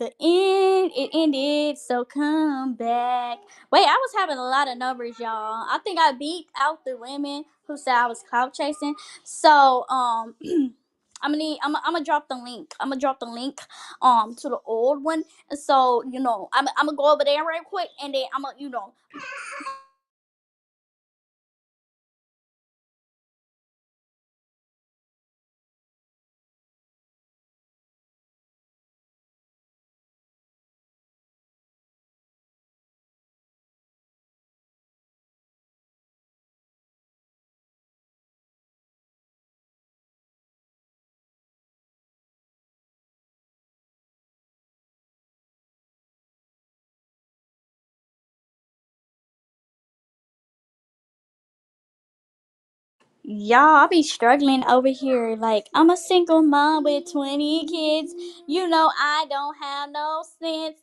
The end, it ended, so come back. Wait, I was having a lot of numbers, y'all. I think I beat out the women who said I was clout chasing. So, I'm gonna drop the link. I'm gonna drop the link to the old one. So, I'm gonna go over there real quick, and then I'm gonna, y'all, I be struggling over here. Like, I'm a single mom with 20 kids. I don't have no sense.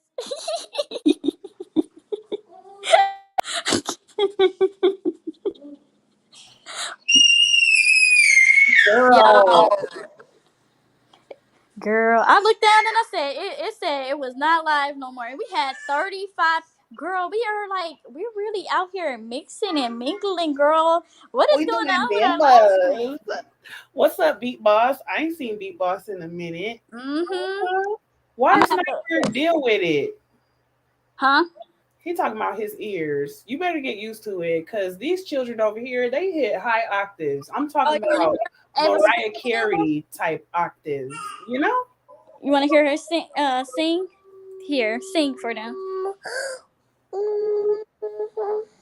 Girl, Y'all, girl, I looked down and I said it said it was not live no more. We had 35. Girl, we're really out here mixing and mingling, girl. What is we going doing on with our live stream? members. What's up, Beat Boss? I ain't seen Beat Boss in a minute. Mm-hmm. Why I'm is gonna have not to. here? Deal with it. Huh? He talking about his ears. You better get used to it, cause these children over here, they hit high octaves. I'm Oh, talking you wanna about hear Ava Mariah sing for them? Carey type octaves. You know? You wanna hear her sing? Sing. Here, sing for them.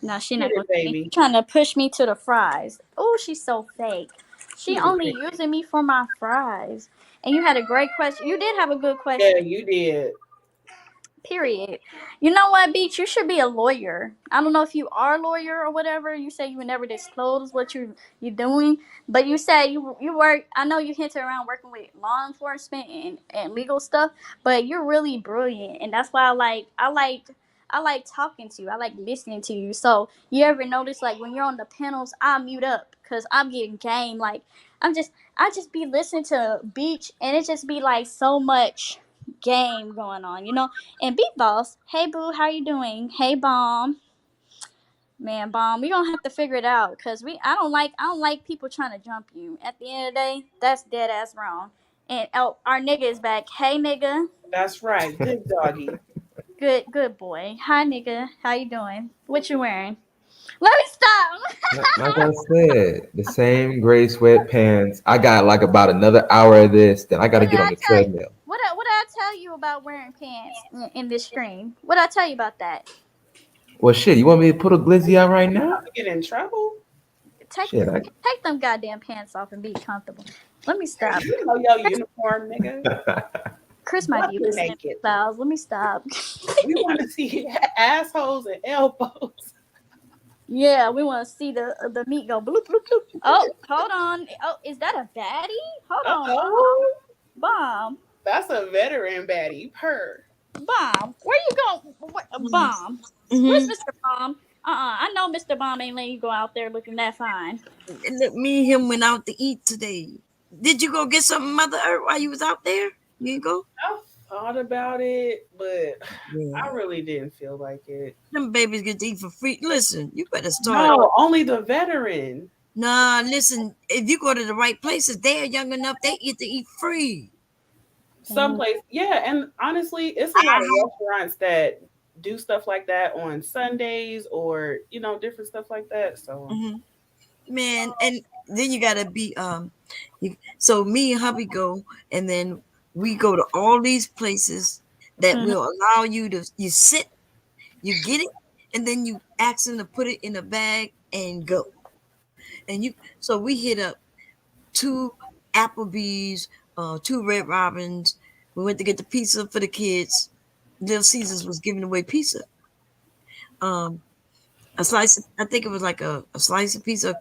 No, she Get not it, gonna sing. baby. She trying to push me to the fries. Oh, she's so fake. She Get it, only baby. using me for my fries. And you had a great question. You did have a good Yeah, question. you did. Period. You know what, Beach? You should be a lawyer. I don't know if you are a lawyer or whatever. You say you would never disclose what you doing, but you say you work. I know you hinted around working with law enforcement and legal stuff, but you're really brilliant, and that's why I like talking to you. I like listening to you. So you ever notice like when you're on the panels, I mute up because I'm getting game. Like I just be listening to Beach, and it just be like so much game going on. And Beat Boss, hey boo, how you doing? Hey Bomb, man, Bomb, we gonna have to figure it out because I don't like people trying to jump you. At the end of the day, that's dead ass wrong. And oh, our nigga is back. Hey nigga, That's right. Good doggy. good boy. Hi nigga, how you doing? What you wearing? Let me stop. Like I said, the same gray sweatpants. I got like about another hour of this, then I got What to did get on I the tell you? treadmill. What did I tell you about wearing pants in this stream? What did I tell you about that? Well, shit, you want me to put a glizzy out right now? About to get in trouble? Take Shit, I, take them goddamn pants off and be comfortable. Let me Hey, stop. you know your uniform, nigga. Chris might Butt be listening to naked. Styles. Let me stop. We want to see assholes and elbows. Yeah, we want to see the meat go bloop bloop bloop. Oh, hold on. Oh, is that a baddie? Hold on, Uh-oh. bomb, That's a veteran baddie. Purr. bomb. Where you going? Bomb. Where's Mm-hmm. Mr. Bomb? I know Mr. Bomb ain't letting you go out there looking that fine. Me and him went out to eat today. Did you go get something, Mother Earth, while you was out there? You didn't go? I thought about it, but I Yeah. really didn't feel like it. Them babies get to eat for free. Listen, you better start. No, only the veteran. Nah, listen. If you go to the right places, they are young enough. They get to eat free. Dang. Someplace, yeah, and honestly, it's a lot of restaurants that do stuff like that on Sundays or different stuff like that. So Hmm. Man, and then you gotta be so me and hubby go, and then we go to all these places that Mhm. will allow you to you sit, you get it, and then you ask them to put it in a bag and go. And you so we hit up two Applebee's, two Red Robins. We went to get the pizza for the kids. Little Caesars was giving away pizza. Um, a slice. I think it was like a slice of pizza,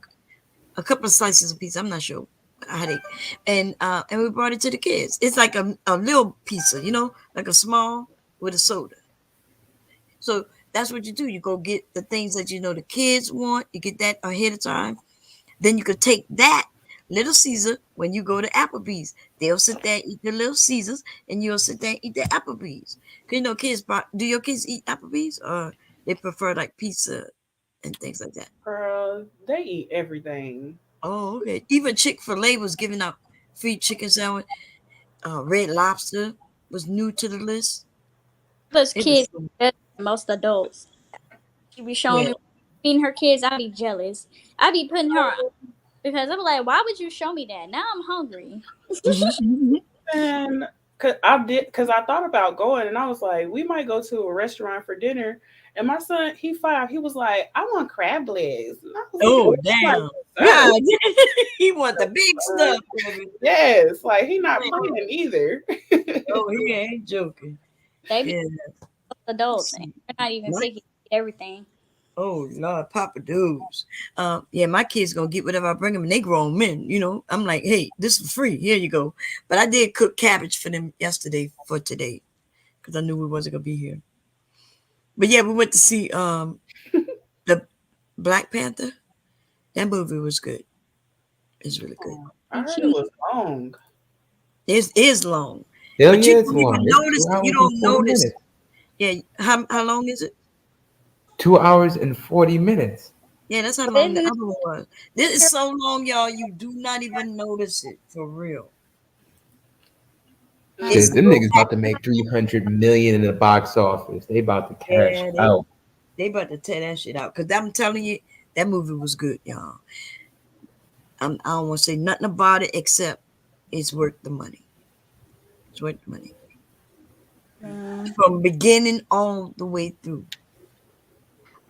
a couple of slices of pizza. I'm not sure how they. And we brought it to the kids. It's like a little pizza, like a small with a soda. So that's what you do. You go get the things that the kids want. You get that ahead of time. Then you could take that Little Caesar when you go to Applebee's. They'll sit there and eat their little Caesars, and you'll sit there and eat their Applebee's. 'Cause kids, do your kids eat Applebee's, or they prefer like pizza and things like that? Girl, they eat everything. Oh, okay. Even Chick-fil-A was giving out free chicken sandwich. Red Lobster was new to the list. Those It was kids so, better than most adults. She be showing yeah. me feeding her kids. I be jealous. I be putting her because I'm like, why would you show me that? Now I'm hungry. Mhm. And cause I thought about going, and I was like, we might go to a restaurant for dinner. And my son, he 5, he was like, I want crab legs. And I was looking at Oh, him like, damn. sir, God, he want the big sir. stuff, baby. Yes, like he not playing either. Oh, he ain't joking. They be Yeah. adults and they're not even My picky. They eat everything. Oh Lord, Papa Do's. Yeah, my kids gonna get whatever I bring them, and they grown men. I'm like, hey, this is free. Here you go. But I did cook cabbage for them yesterday for today because I knew we wasn't gonna be here. But yeah, we went to see the Black Panther. That movie was good. It's really good. I Be heard it cheap. was long. It is long, Hell but you yeah, it's don't even long. It's notice. two You hours and don't 40 notice. minutes. Yeah, how long is it? 2 hours and 40 minutes. Yeah, that's how But long the isn't other one was. This is it so long, y'all. You do not even notice it for real. Shit, It's Mm. them so niggas about to make 300 million in the box office. They about to cash yeah. out. They about to tear that shit out. Cause I'm telling you, that movie was good, y'all. I don't want to say nothing about it except it's worth the money. It's worth the money from beginning all the way through.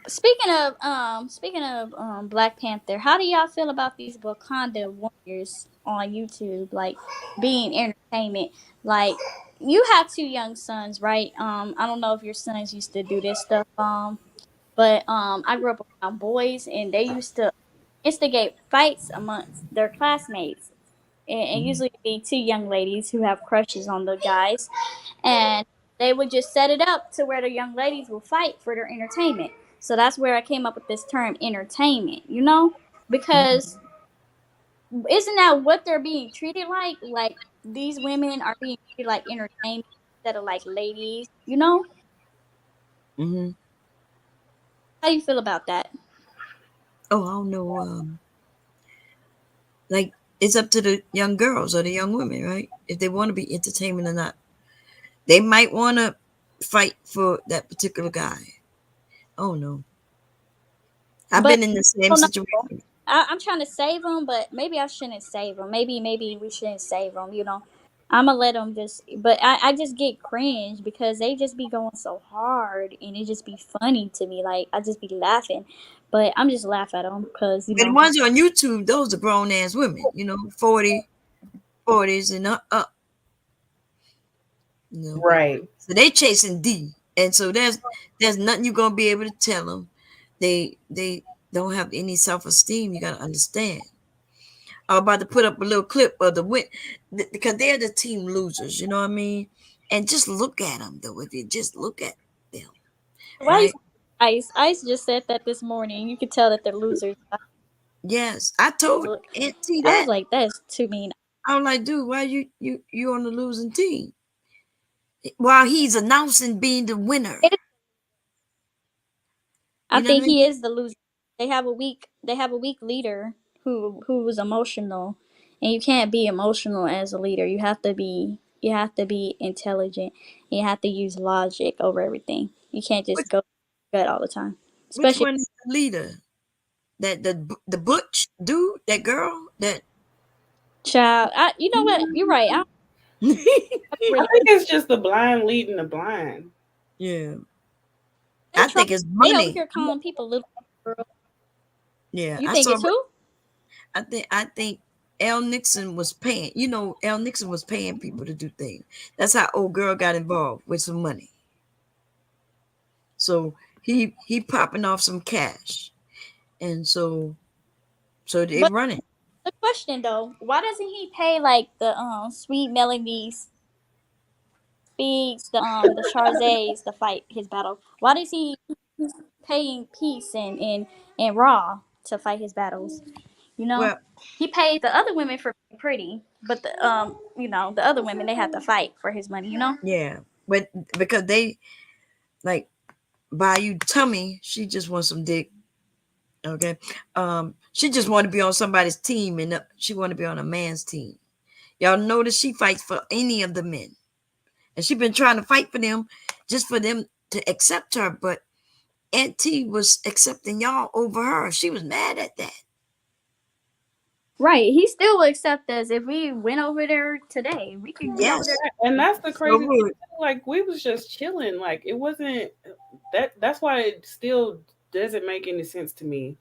speaking of Black Panther, how do y'all feel about these Wakanda warriors on YouTube, like being entertainment? Like you have two young sons, right? I don't know if your sons used to do this stuff, but I grew up around boys, and they used to instigate fights amongst their classmates, and Mhm. usually it'd be two young ladies who have crushes on the guys, and they would just set it up to where the young ladies will fight for their entertainment. So that's where I came up with this term entertainment, because isn't that what they're being treated like? Like these women are being treated like entertainment instead of like ladies. Mhm. How do you feel about that? Oh, I don't know. Like it's up to the young girls or the young women, right? If they want to be entertainment or not. They might want to fight for that particular guy. Oh no, I've But been in the same I don't know. situation. I'm trying to save them, but maybe I shouldn't save them. Maybe we shouldn't save them. I'm gonna let them just. But I just get cringe because they just be going so hard, and it just be funny to me. Like I just be laughing, but I'm just laugh at them because And the ones on YouTube, those are grown ass women. 40s and up. You know, Right. so they chasing D, and so there's nothing you're gonna be able to tell them. They don't have any self esteem. You gotta understand. I'm about to put up a little clip of the win because they're the team losers. You know what I mean? And just look at them though. If you just look at them, why you right? say Ice just said that this morning. You could tell that they're losers. Yes, I told Look, Auntie I was that. like, that's too mean. I'm like, dude, why you on the losing team while he's announcing being the winner? I You know what think I mean? he is the loser. They have a weak leader who was emotional, and you can't be emotional as a leader. You have to be intelligent. You have to use logic over everything. You can't Which just go gut all the time. which Especially one is the leader? That the butch dude, that girl, that child. You know what? You're right. I don't I really. think it's just the blind leading the blind. yeah. They I try. think it's They over money. here calling people little girl. Yeah, You I think saw. it's who? I think L. Nixon was paying. L. Nixon was paying people to do things. That's how old girl got involved with some money. So he popping off some cash, and so they But run it. the question though, why doesn't he pay like the Sweet Melody Speaks, the Charzays to fight his battle? Why does he he's paying Peace and Raw to fight his battles? You know, Well, he paid the other women for being pretty. but the other women, they have to fight for his money. Yeah, but because they like buy you tummy, she just wants some dick. Okay, she just want to be on somebody's team, and she want to be on a man's team. Y'all notice she fights for any of the men, and she been trying to fight for them, just for them to accept her. But Aunt T was accepting y'all over her. She was mad at that. Right. He still will accept us if we went over there today. We could get over Yes, there. And that's the so crazy thing. good. Like we was just chilling. Like it wasn't that's why it still doesn't make any sense to me.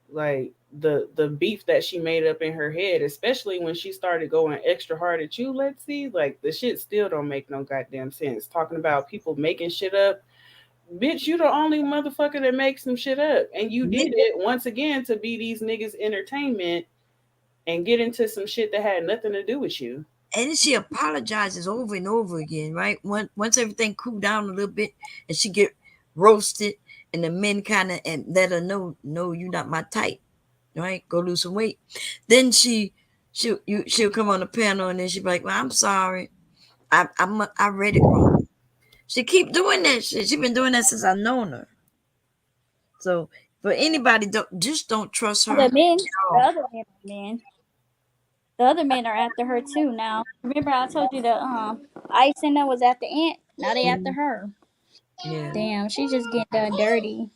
Like the beef that she made up in her head, especially when she started going extra hard at you, let's see, like the shit still don't make no goddamn sense. Talking about people making shit up. Bitch, you the only motherfucker that makes some shit up. And you did Nigga, it once again to be these niggas entertainment and get into some shit that had nothing to do with you. and then she apologizes over and over again, right? Once everything cooled down a little bit, and she get roasted, and the men kind of and let her know, no, you not my type, right? Go lose some weight. Then she'll come on the panel, and then she'll be like, well, I'm sorry, I read it wrong. She keep doing that shit. She been doing that since I've known her. So for anybody, don't trust her The at men, the all. other men, the other men are after her too now. Remember I told you the ice in there was after Aunt. Now they after Mhm. her. Yeah, Damn, she just getting done dirty.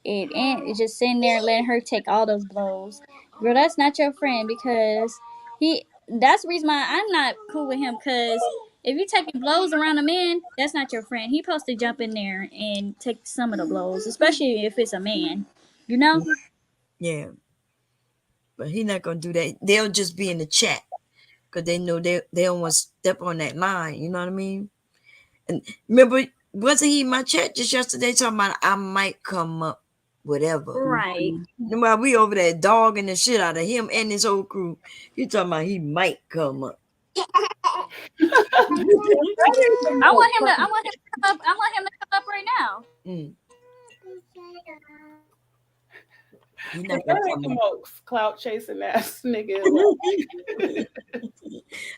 And Aunt is just sitting there letting her take all those blows. Girl, that's not your friend because he. That's the reason why I'm not cool with him. Because if you taking blows around a man, that's not your friend. He supposed to jump in there and take some of the blows, especially if it's a man. You know? yeah, but he not gonna do that. They'll just be in the chat because they know they don't want to step on that line. You know what I mean? And remember, wasn't he in my chat just yesterday talking about I might come up, whatever. Right. While we over there dogging the shit out of him and his whole crew, he talking about he might come up. I want him to. I want him to come up. I want him to come up right now. Mm, he not Cause gonna that ain't come the up. most clout chasing ass nigga alive.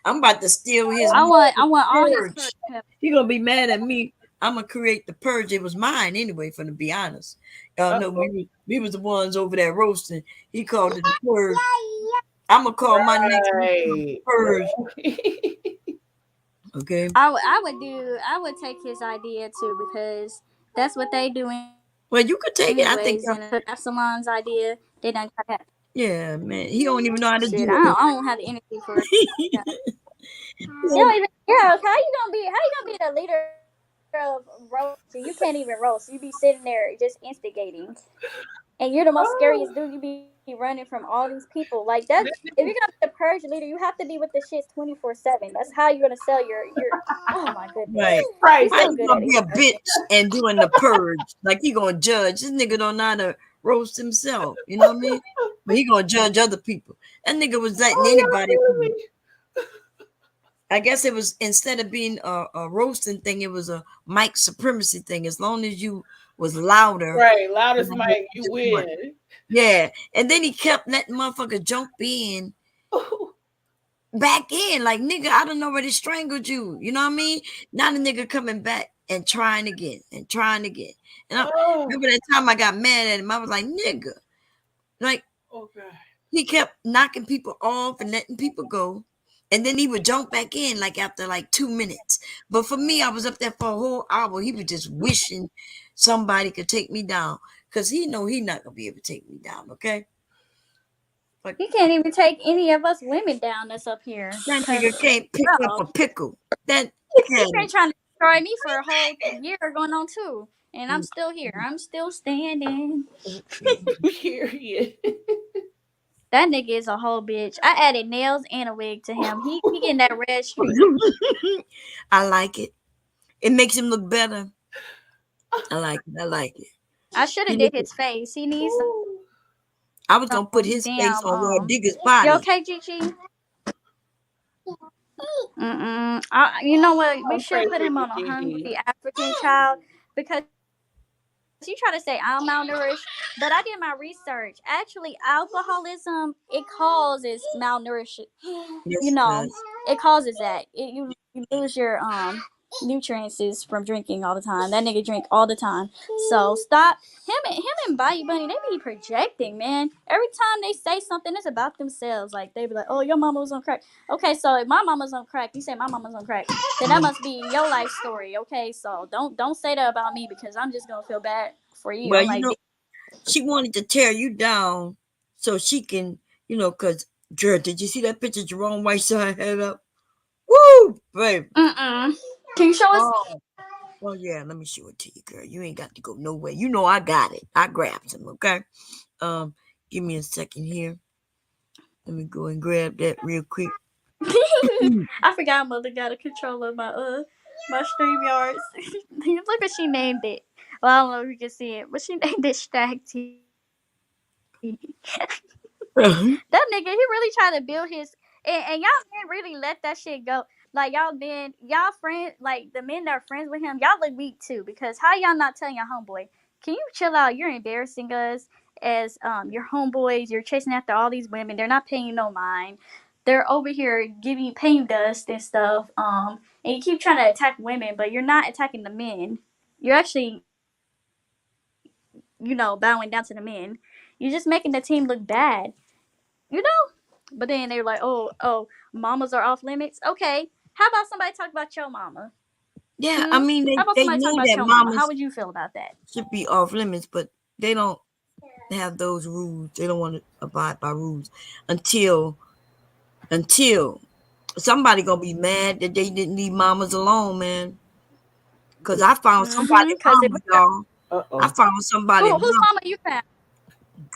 I'm about to steal his I want. I want all his purge. courage. He gonna be mad at me. I'm gonna create the purge. It was mine anyway, for to be honest. Y'all know Uh-oh. we was the ones over there roasting. He called it the purge. I'm gonna call my next one Right. purge. Okay. I would take his idea too because that's what they do Well, you could take it. I think. anyways. And Absalon's idea, they done try to Yeah, man. He don't even know how to shit. do it. I don't have the energy for it. Yeah. You don't even. Yeah. How you gonna be? How you gonna be the leader of roasting? You can't even roast. You be sitting there just instigating, and you're the most Oh, scariest dude. You be running from all these people. Like that. If you're gonna be the purge leader, you have to be with the shits 24/7. That's how you're gonna sell your. Oh my goodness. Right. He's How right. so you good gonna at be it. a bitch and doing the purge? Like he gonna judge. This nigga don't know how to roast himself. You know what I mean? But he gonna judge other people. That nigga was letting Oh, y'all anybody. killing me. I guess it was instead of being a roasting thing, it was a mic supremacy thing. As long as you was louder, Right. then Loudest you mic, you just won. win. Yeah. And then he kept letting motherfucker jump in back in. Like nigga, I done already strangled you. You know what I mean? Now the nigga coming back and trying again and trying again. And I Oh, remember that time I got mad at him. I was like, nigga, like oh God. he kept knocking people off and letting people go. And then he would jump back in like after like 2 minutes. But for me, I was up there for a whole hour. He was just wishing somebody could take me down. Cause he know he not gonna be able to take me down, okay? But He can't even take any of us women down that's up here. that Cause nigga can't pick up bro, a pickle. That he cat. been trying to destroy me for a whole year going on too. And I'm still here. I'm still standing. Period. That nigga is a whole bitch. I added nails and a wig to him. He getting that red streak. I like it. It makes him look better. I like it. I like it. I should He have did look, his face. He needs Ooh. I was gonna put some his face damn on Raw Digger's You body. okay, Gigi? Mm-mm. You know what? We Don't should pray put for him your on a Gigi. hungry African child because you try to say I'm malnourished, but I did my research. Actually, alcoholism it causes malnourishment. You Yes, it know, does. it causes that. You lose your nutrients is from drinking all the time. That nigga drink all the time. So stop him and Bayou Bunny. They be projecting, man. Every time they say something, it's about themselves. Like they be like, "Oh, your mama was on crack." Okay, so if my mama's on crack, you say my mama's on crack, then that Mm. must be your life story. Okay, so don't say that about me because I'm just gonna feel bad for you. Well, I'm like, she wanted to tear you down so she can, because, Jared, did you see that picture Jerome Whiteside had up? Woo, babe. mm. Can you show us? Oh, well, yeah, let me show it to you, girl. You ain't got to go nowhere. You know I got it. I grabbed him, okay? Um, Give me a second here. Let me go and grab that real quick. I forgot mother got a control of my StreamYards. Look what she named it. Well, I don't know if you can see it, but she named it Stack T. That nigga, he really tried to build his and y'all didn't really let that shit go. Like y'all friends, like the men that are friends with him, y'all look weak too. Because how y'all not telling your homeboy? Can you chill out? You're embarrassing us as your homeboys. You're chasing after all these women. They're not paying you no mind. They're over here giving you pain dust and stuff. And you keep trying to attack women, but you're not attacking the men. You're actually, bowing down to the men. You're just making the team look bad. You know? But then they're like, oh, mamas are off limits. Okay, how about somebody talk about your mama? Yeah, I Hmm? mean, How about they somebody talk know about that your mama? How mamas would you feel about that? should be off limits, but they don't have those rules. They don't want to abide by rules until until somebody gonna be mad that they didn't leave mamas alone, man. Cause I found somebody Cause mama, y'all. Uh I oh. found somebody whose mama, mama you found?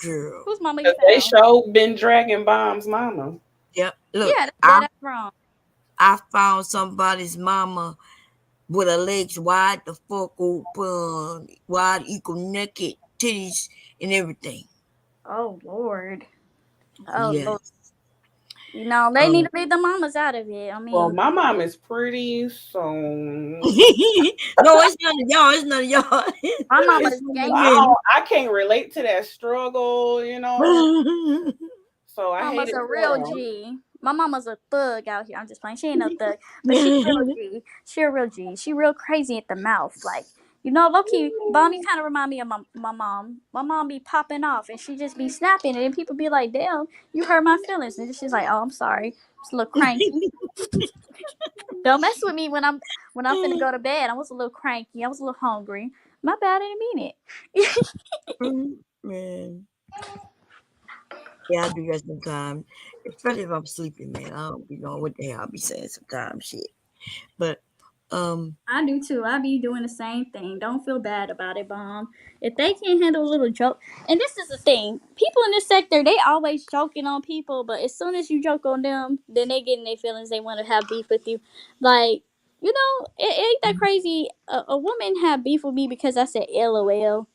girl. Whose mama you Cause they found? sure been dragging bombs, mama. Yep. Look, Yeah, that's I dead ass wrong. I found somebody's mama with her legs wide the fuck open, wide equal naked, titties and everything. Oh Lord. Oh Lord. Yes. They need Um, to leave the mamas out of it. I Well, mean, my mom is pretty, so no, it's none of y'all. It's none of y'all. my It's mama's none of gangster. men. I can't relate to that struggle. So I hate Mama's it a for real them. G. My mama's a thug out here. I'm just playing. She ain't no thug, but she real G. She a real G. She real crazy at the mouth. Like low key, Bomb. You kind of remind me of my mom. My mom be popping off, and she just be snapping, and then people be like, "Damn, you hurt my feelings," and she's like, "Oh, I'm sorry. Just a little cranky. Don't mess with me when I'm finna go to bed. I was a little cranky. I was a little hungry. My bad. I didn't mean it." Man, yeah, I do that sometimes. Especially if I'm sleeping, man. I don't be knowing what the hell I'll be saying sometimes. Shit. But um, I do too. I be doing the same thing. Don't feel bad about it, Bomb. If they can't handle a little joke, and this is the thing, people in this sector they always joking on people, but as soon as you joke on them, then they get in their feelings. They want to have beef with you. Like it ain't that crazy. A woman had beef with me because I said LOL.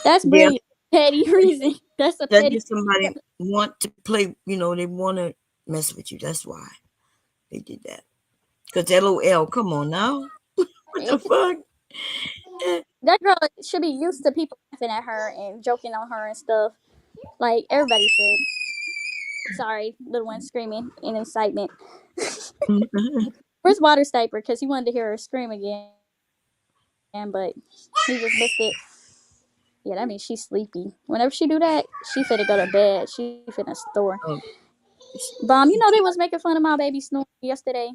That's yeah, really a petty reason. That's a that petty. just somebody want to play. They want to mess with you. That's why they did that. Cause LOL, come on now. What the fuck? Eh, That girl should be used to people laughing at her and joking on her and stuff. Like everybody should. Sorry, little one screaming in excitement. Where's Water Sniper? Because he wanted to hear her scream again, but he just missed it. Yeah, that means she's sleepy. Whenever she do that, she finna go to bed. She finna snore. oh, Bomb, they was making fun of my baby snoring yesterday.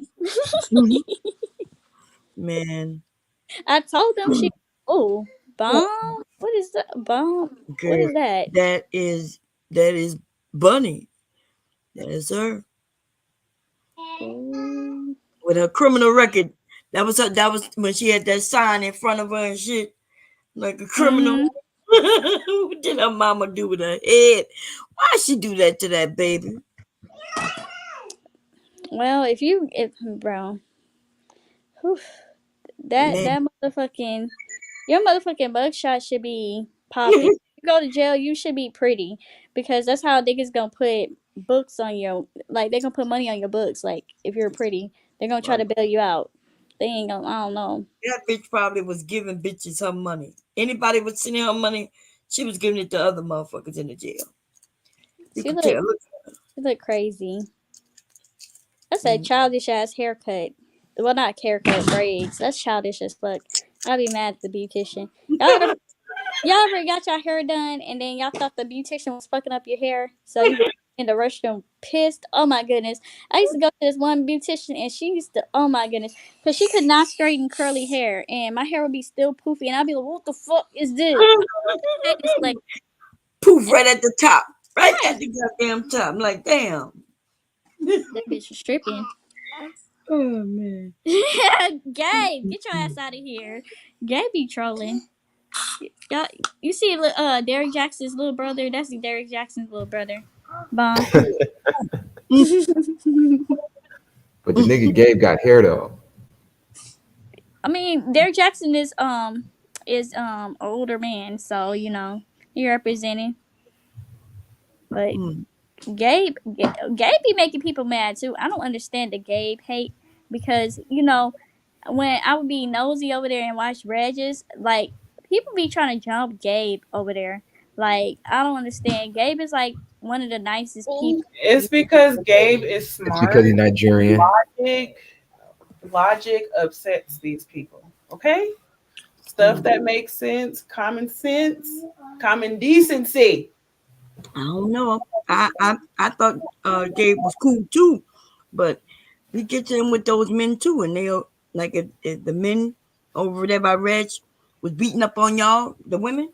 man, I told them oh, Bomb? What is that? Bomb? What girl, is that? that is Bunny. That is her Ooh. with her criminal record. That was her. That was when she had that sign in front of her and shit, like a criminal. Mm-hmm. What did her mama do with her head? Why she do that to that baby? Well, if bro, whew, Man, that motherfucking your motherfucking mugshot should be popping. You go to jail, you should be pretty because that's how niggas gonna put books on your like they gonna put money on your books. Like if you're pretty, they're gonna try right. to bail you out. They ain't gonna. I don't know. That bitch probably was giving bitches her money. Anybody was sending her money, she was giving it to other motherfuckers in the jail. You She could tell. look Look, she look crazy. That's a mm, childish ass haircut. Well, not haircut, braids. That's childish as fuck. I'd be mad at the beautician. Y'all ever got your hair done and then y'all thought the beautician was fucking up your hair, so you was in the restroom pissed? Oh my goodness! I used to go to this one beautician and she used to, oh my goodness, because she could not straighten curly hair and my hair would be still poofy and I'd be like, what the fuck is this? Hey, this like, poof, and right at the top. Right right, at the goddamn top. I'm like, damn. that bitch was stripping. Oh man. Gabe, get your ass out of here. Gabe be trolling. Y'all, you see, Derek Jackson's little brother. That's Derek Jackson's little brother. Bomb. But the nigga Gabe got hair though. I mean, Derek Jackson is an older man, so he representing. But Mm. Gabe be making people mad too. I don't understand the Gabe hate because when I would be nosy over there and watch Regis, like people be trying to jump Gabe over there. Like I don't understand. Gabe is like one of the nicest people. It's because Gabe is It's because he's smart. Nigerian. Logic, logic upsets these people. Okay, stuff Mm. that makes sense, common decency. I don't know. I thought Gabe was cool too, but we get to him with those men too, and they like if the men over there by Reg was beating up on y'all, the women.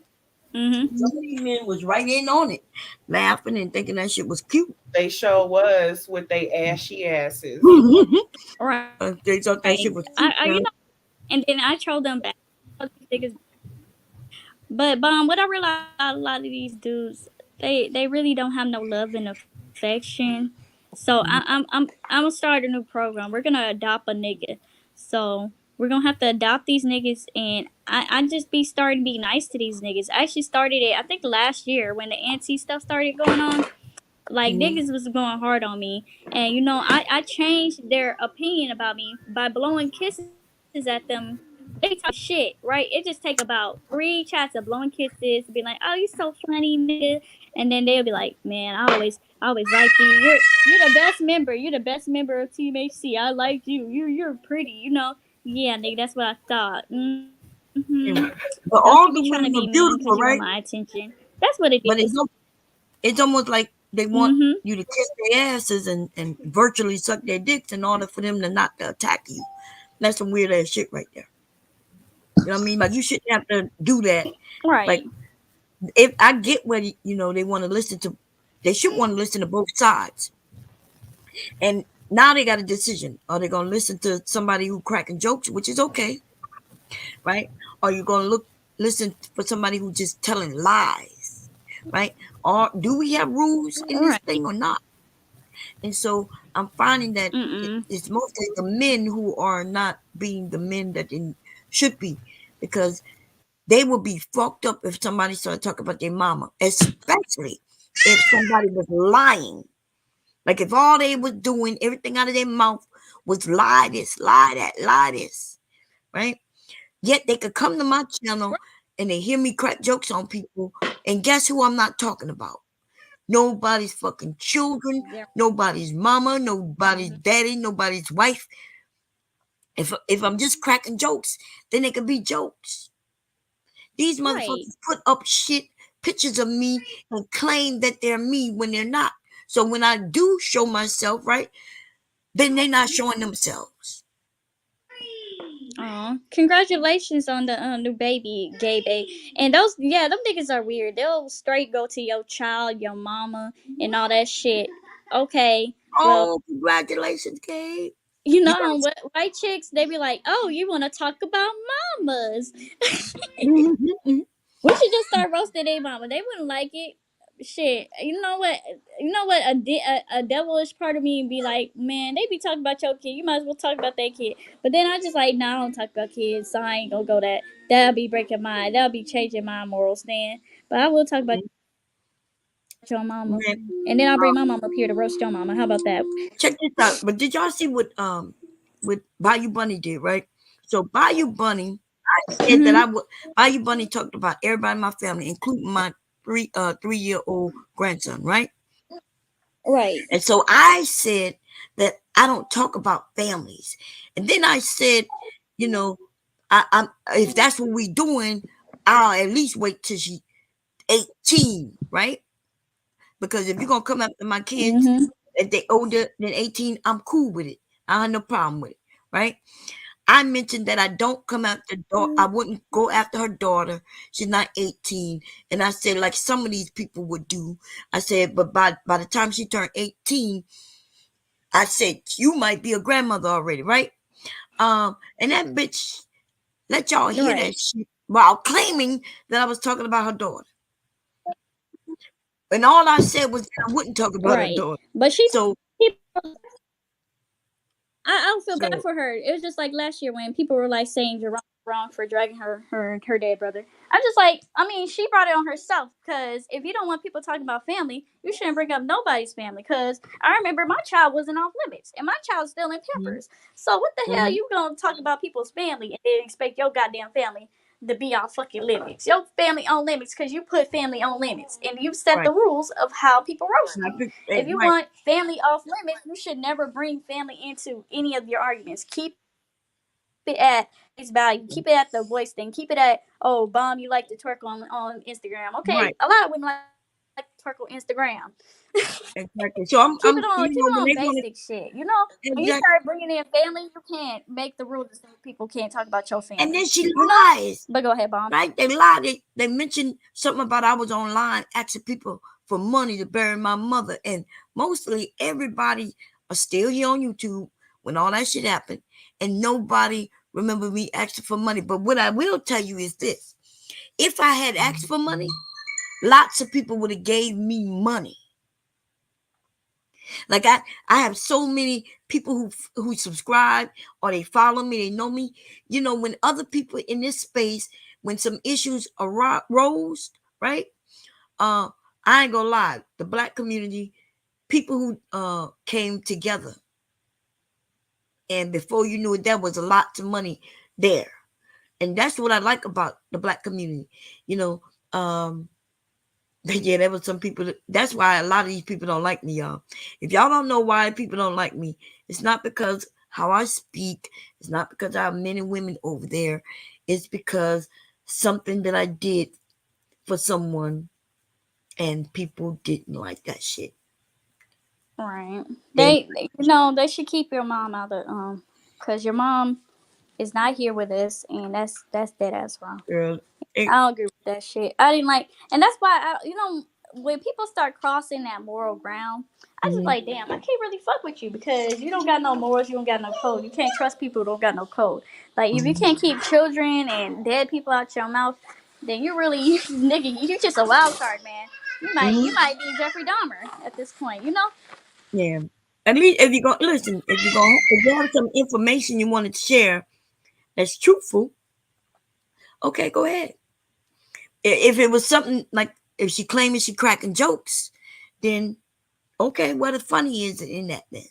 Mhm. Some of these men was right in on it, laughing and thinking that shit was cute. They show was with they ashy asses. Right. They thought that shit was cute. I and then I troll them back. But what I realize about a lot of these dudes, they really don't have no love and affection. So I'm gonna start a new program. We're gonna adopt a nigga. So we're gonna have to adopt these niggas, and I just be starting to be nice to these niggas. I actually started it I think last year when the anti stuff started going on. Like Mm-hmm. niggas was going hard on me, and I changed their opinion about me by blowing kisses at them. They talk shit, right? It just take about 3 chats of blowing kisses, be like, "Oh, you so funny, nigga," and then they'll be like, "Man, I always liked you. You're the best member. You're the best member of Team HC. I liked you. You're pretty, Yeah, nigga, that's what I thought. Don't you be But trying to all be the mean women because are you want beautiful, my right? attention. That's what it But is. it's almost like they want Mm-hmm. you to kiss their asses and virtually suck their dicks in order for them to not to attack you. That's some weird ass shit right there. You know what I mean? Like you shouldn't have to do that. Right. Like if I get what they want to listen to, they should want to listen to both sides. And now they got a decision: are they gonna listen to somebody who cracking jokes, which is okay, right? Or you gonna listen for somebody who just telling lies, right? Or do we have rules in this Right. thing or not? And so I'm finding that Mm-mm. it's mostly the men who are not being the men that they should be, because they will be fucked up if somebody started talking about their mama, especially if somebody was lying. Like if all they was doing, everything out of their mouth was lie this, lie that, lie this, right? Yet they could come to my channel and they hear me crack jokes on people, and guess who I'm not talking about? Nobody's fucking children, nobody's mama, nobody's daddy, nobody's wife. If I'm just cracking jokes, then they could be jokes. These Right. motherfuckers put up shit, pictures of me, and claim that they're me when they're not. So when I do show myself, right, then they're not showing themselves. Aw. Congratulations on the new baby, gay babe. And them niggas are weird. They'll straight go to your child, your mama, and all that shit. Okay. Well, Oh, congratulations, Gabe. You white chicks, they be like, oh, you want to talk about mamas. better. We should just start roasting their mama. They wouldn't like it. Shit, you know what? A devilish part of me be like, man, they be talking about your kid. You might as well talk about that kid. But then I just like, nah, I don't talk about kids, so I ain't gonna go that. That'll be breaking my. That'll be changing my moral stand. But I will talk about your mama, Man, and then I'll bring my mama up here to roast your mama. How about that? check this out. But did y'all see what Bayou Bunny did, right? So Bayou Bunny said that I Mhm. would. Bayou Bunny talked about everybody in my family, including my 3-year-old grandson, right? Right. And so I said that I don't talk about families. And then I said, you know, I'm if that's what we doing, I'll at least wait till she 18, right? Because if you're gonna come after my kids, Mhm. if they older than 18, I'm cool with it. I have no problem with it, right? I mentioned that I don't come after I wouldn't go after her daughter. She's not 18. And I said, like some of these people would do. I said, but by the time she turned 18, I said, you might be a grandmother already, right? And that bitch let y'all hear that Right. shit while claiming that I was talking about her daughter. And all I said was that I wouldn't talk about her Right. daughter. But she So, I don't feel bad so for her. It was just like last year when people were like saying you're wrong for dragging her dead brother. I'm just like, I mean, she brought it on herself because if you don't want people talking about family, you shouldn't bring up nobody's family. Because I remember my child wasn't off limits and my child's still in mhm, Peppers. So what the hell mhm, you gonna talk about people's family and then expect your goddamn family to be off fucking limits? Your family on limits because you put family on limits and you set right. the rules of how people roast And I you. think, If you right, want family off limits, you should never bring family into any of your arguments. Keep it at face value. Keep it at the voice thing. Keep it at, oh, bomb, you like to twerk on Instagram. Okay, right, a lot of women like to twerk on Instagram. exactly. So Keep it on, you keep know, it when on they want basic shit. You know, to, when you exactly. start bringing in family, you can't make the rules so people can't talk about your And family. then she You know. lies. But go ahead, bomb. Right? They lied. They mentioned something about I was online asking people for money to bury my mother. And mostly everybody are still here on YouTube when all that shit happened. And nobody remember me asking for money. But what I will tell you is this. If I had asked for money, lots of people would have gave me money. Like I have so many people who subscribe or they follow me, they know me. You know, when other people in this space, when some issues arose, right? Uh, I ain't gonna lie, the black community, people who came together, and before you knew it, there was a lot of money there, and that's what I like about the black community. You know, yeah, there was some people that's why a lot of these people don't like me, y'all. If y'all don't know why people don't like me, it's not because how I speak, it's not because I have men and women over there, it's because something that I did for someone and people didn't like that shit. Right. They You know, they should keep your mom out of cause your mom is not here with us, and that's dead ass wrong. girl, I don't agree with that shit. I didn't like, and that's why you know, when people start crossing that moral ground, I just mhm, like, damn, I can't really fuck with you because you don't got no morals, you don't got no code. You can't trust people who don't got no code. Like if you can't keep children and dead people out your mouth, then you really, nigga, you just a wild card, man. mhm, You might be Jeffrey Dahmer at this point, you know? yeah. At least if you go listen, if you have some information you wanted to share that's truthful, okay, go ahead. If it was something like if she claiming she cracking jokes, then okay, what the funny is in that then?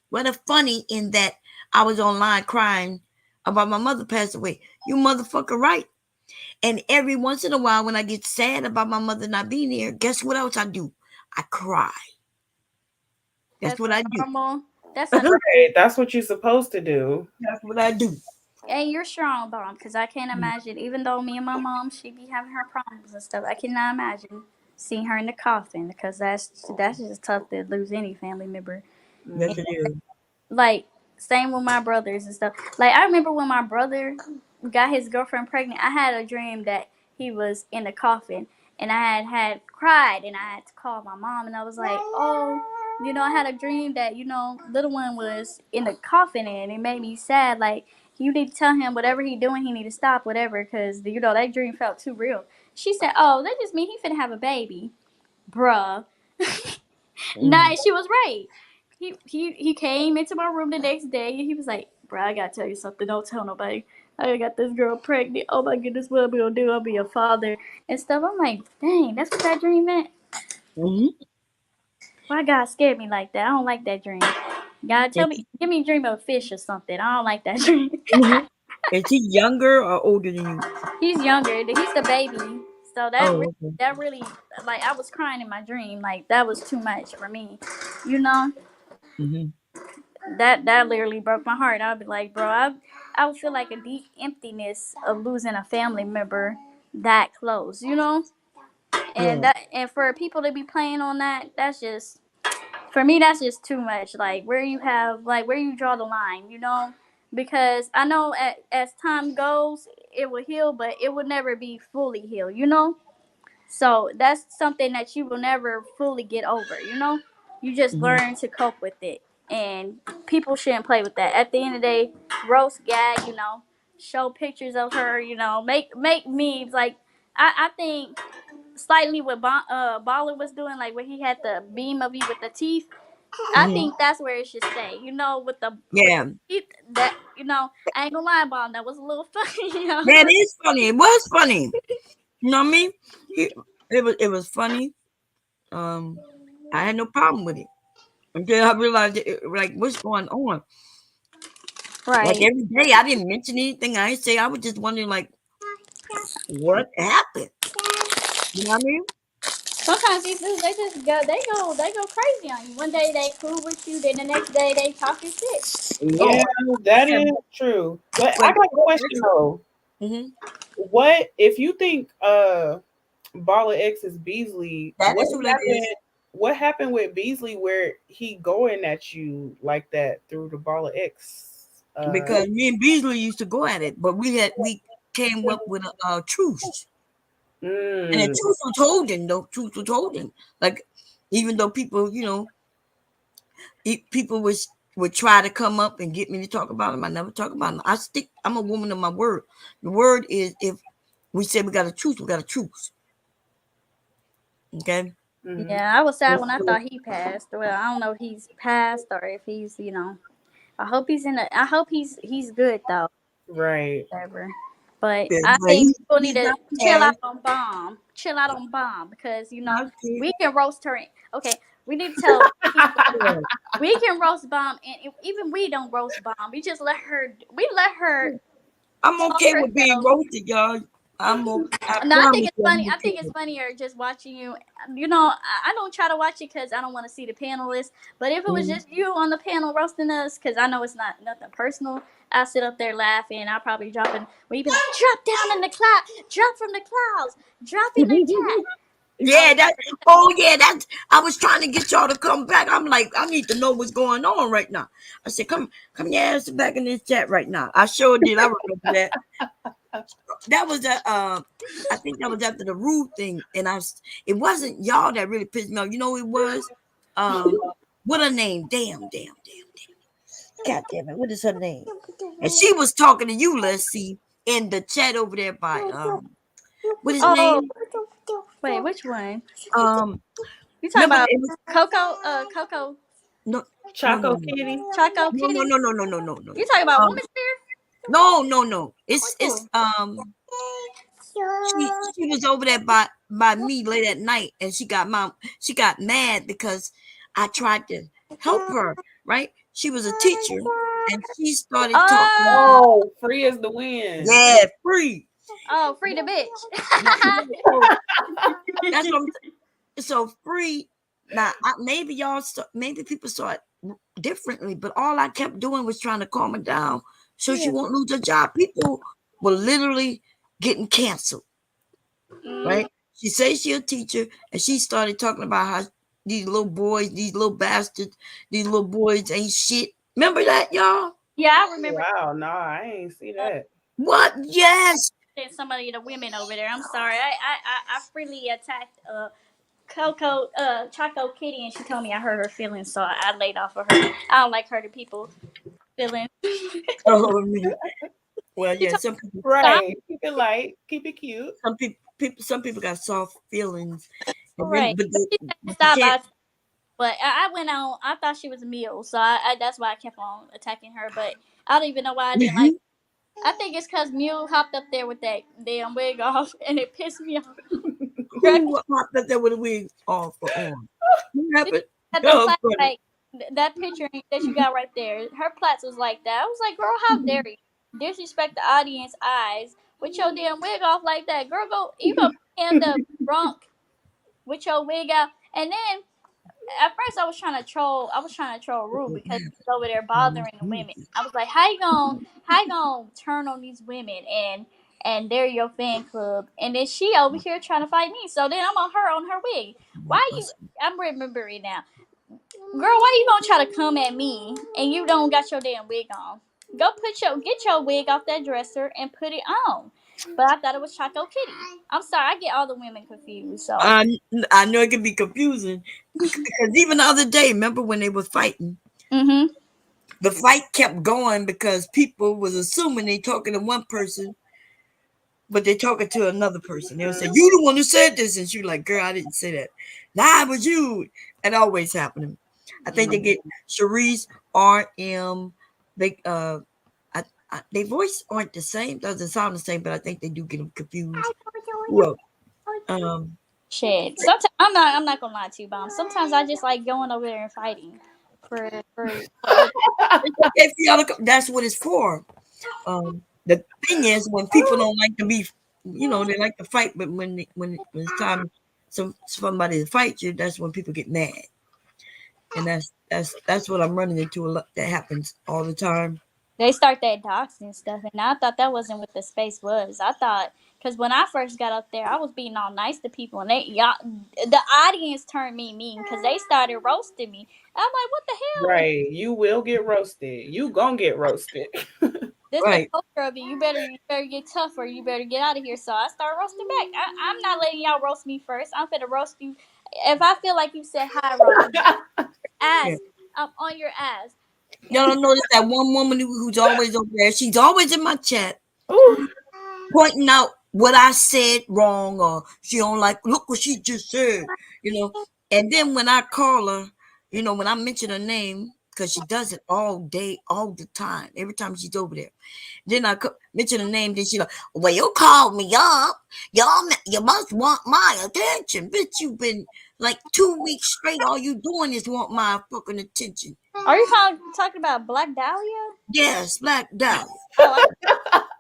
What the funny in that I was online crying about my mother passed away? You motherfucker right. And every once in a while when I get sad about my mother not being here, guess what else I do? I cry. That's That's what a I do. normal. That's a Right. That's what you're supposed to do. That's what I do. And you're strong, Bomb, because I can't imagine, even though me and my mom, she be having her problems and stuff, I cannot imagine seeing her in the coffin because that's just tough to lose any family member. Yes, And, it is. like, same with my brothers and stuff. Like, I remember when my brother got his girlfriend pregnant, I had a dream that he was in the coffin. And I had cried and I had to call my mom and I was like, oh, you know, I had a dream that, you know, little one was in the coffin and it made me sad. Like, you need to tell him whatever he doing, he need to stop whatever because, you know, that dream felt too real. She said, oh, that just mean he finna have a baby. Bruh. Mm. Nah, she was right. He came into my room the next day and he was like, "Bro, I gotta tell you something. Don't tell nobody. I got this girl pregnant. Oh my goodness, what am I gonna do? I'll be a father and stuff." I'm like, dang, that's what that dream meant. Mhm. Why God scared me like that? I don't like that dream. God, tell Yes. me, give me a dream of a fish or something. I don't like that dream. Mhm. Is he younger or older than you? He's younger. He's the baby. So Oh, okay. that really, like, I was crying in my dream. Like, that was too much for me. You know, Hmm. that literally broke my heart. I'd be like, bro, I would feel like a deep emptiness of losing a family member that close. You know, Yeah. and for people to be playing on that, that's just, for me, that's just too much. Like, where you have, like, where you draw the line. You know, because I know as time goes, it will heal, but it will never be fully healed. You know. So that's something that you will never fully get over, you know? You just Hmm. learn to cope with it. And people shouldn't play with that. At the end of the day, roast gag, you know, show pictures of her, you know, make memes. Like, I think slightly what Baller was doing, like when he had the beam of you with the teeth, I Hmm. think that's where it should stay. You know, with Yeah. the teeth, that, you know, I ain't gonna lie, Ball, that was a little funny, you know. That is funny. It was funny. You know what I mean? It, it was funny. Um, I had no problem with it until I realized like what's going on. Like Right. every day, I didn't mention anything. I didn't say. I was just wondering like what happened. You know what I mean? Sometimes these dudes, they go crazy on you. One day they cool with you, then the next day they talking shit. Yeah, Oh, that I have is true. But I wait. got a question though. Mm-hmm. What if you think Balla X is Beasley? That is who that is. What happened with Beasley where he going at you like that through the Balla X? Because me and Beasley used to go at it, but we came up with a truce, and the Mm, truce was holding. The truce was holding. Like even though people, people would try to come up and get me to talk about them, I never talk about them. I stick. I'm a woman of my word. The word is if we say we got a truce, we got a truce. Okay. hmm. Yeah, I was sad when I So, thought he passed. Well, I don't know if he's passed or if he's, you know. I hope he's in a. I hope he's good though. Right. Whatever. But yeah, I but think people need he's to not chill out passed. on Bomb. Chill out on Bomb because, you know, Okay. we can roast her. Okay, we need to tell people we can roast Bomb, and even we don't roast Bomb. We just let her. We let her I'm talk okay with being herself. roasted, y'all. I'm okay. I No, I think promise it's you, I'm funny. I okay think it's with funnier just watching you. You know, I don't try to watch it because I don't want to see the panelists. But if it was it. just you on the panel roasting us, because I know it's not nothing personal, I sit up there laughing. I'll probably drop in. When you be like, drop down in the cloud, drop from the clouds, drop in the Mhm. chat. I Yeah, was that. Oh, yeah, that. I was trying to get y'all to come back. I'm like, I need to know what's going on right now. I said, come your ass back in this chat right now. I sure did. I remember that. That was I think that was after the rude thing, and it wasn't y'all that really pissed me off. You know, it was what her name? Damn. God damn it, what is her name? And she was talking to you, let's see, in the chat over there by what is his oh, name? wait, which one? Um, You talking remember about it was Coco? Coco no, no, no, Choco no, Kitty. Choco no, no, Kitty? no, no, no, no, no, no. You talking about Um, Woman Spear? no. It's Oh. she was over there by me late at night, and she got mad because I tried to help her. Right? She was a teacher, and she started talking. Oh, Oh, free as the wind. Yeah, free. oh, free the Now, bitch. so that's what I'm so free. Now, maybe maybe people saw it differently, but all I kept doing was trying to calm her down so she won't lose her job. People were literally getting canceled, Mm, right? She says she's a teacher, and she started talking about how these little boys, these little bastards, these little boys ain't shit. Remember that, y'all? yeah, I remember Wow, nah, I ain't see that. What? Yes. some of the women over there. I'm sorry. I freely attacked Coco Choco Kitty, and she told me I hurt her feelings, so I laid off of her. I don't like hurting people feelings. Oh, man. Well, She yeah. told Some people, me stop. Right. Keep it light. Keep it cute. some people got soft feelings, and then, Right. but, But she said but you stop. can't. But I went on. I thought she was a meal, so that's why I kept on attacking her. But I don't even know why I didn't like. I think it's because Mew hopped up there with that damn wig off, and it pissed me off. Right? Who popped up there with a wig off or on? What She happened? had the Oh, plaque funny. like that picture that you got right there. Her plaits was like that. I was like, girl, how dare you? disrespect the audience eyes with your damn wig off like that. Girl, go you gonna end up drunk with your wig out. And then at first I was trying to troll Rue because he was over there bothering the women. I was like, how you gonna turn on these women and they're your fan club, and then she over here trying to fight me. So then I'm on her wig. Why you? I'm remembering now. Girl, why you gonna try to come at me and you don't got your damn wig on? Go get your wig off that dresser and put it on. But I thought it was Choco Kitty. I'm sorry, I get all the women confused. So I I know it can be confusing because even the other day, remember when they was fighting? mhm. The fight kept going because people was assuming they talking to one person, but they talking to another person. They would say, "You the one who said this," and she was like, "Girl, I didn't say that. Nah, it was you." It always happening. I think they get Sharice, RM. They they voice aren't the same. Doesn't sound the same, but I think they do get them confused. Well, um, Shit. Sometimes I'm not gonna lie to you, Bomb. Sometimes I just like going over there and fighting for other. it's okay for y'all to that's what it's for. The thing is, when people don't like to be, they like to fight, but when it's time somebody to fight you, that's when people get mad, and that's what I'm running into a lot. That happens all the time. They start that docs and stuff, and I thought that wasn't what the space was. I thought because when I first got up there, I was being all nice to people, and the audience turned me mean because they started roasting me. I'm like, what the hell? Right. You will get roasted. You gonna get roasted. This the Right, culture of it. You better get tough or you better get out of here. So I start roasting back. I'm not letting y'all roast me first. I'm finna roast you. If I feel like you said hi wrong, yeah. ass. I'm on your ass. Y'all don't notice that one woman who's always over there. She's always in my chat, Ooh. pointing out what I said wrong, or she don't like. Look what she just said, you know. And then when I call her, when I mention her name, because she does it all day, all the time, every time she's over there. Then mention the name. Then she like, well, you called me up. You must want my attention, bitch. You've been like 2 weeks straight. All you doing is want my fucking attention. Are you talking about Black Dahlia? Yes, Black Dahlia. Oh,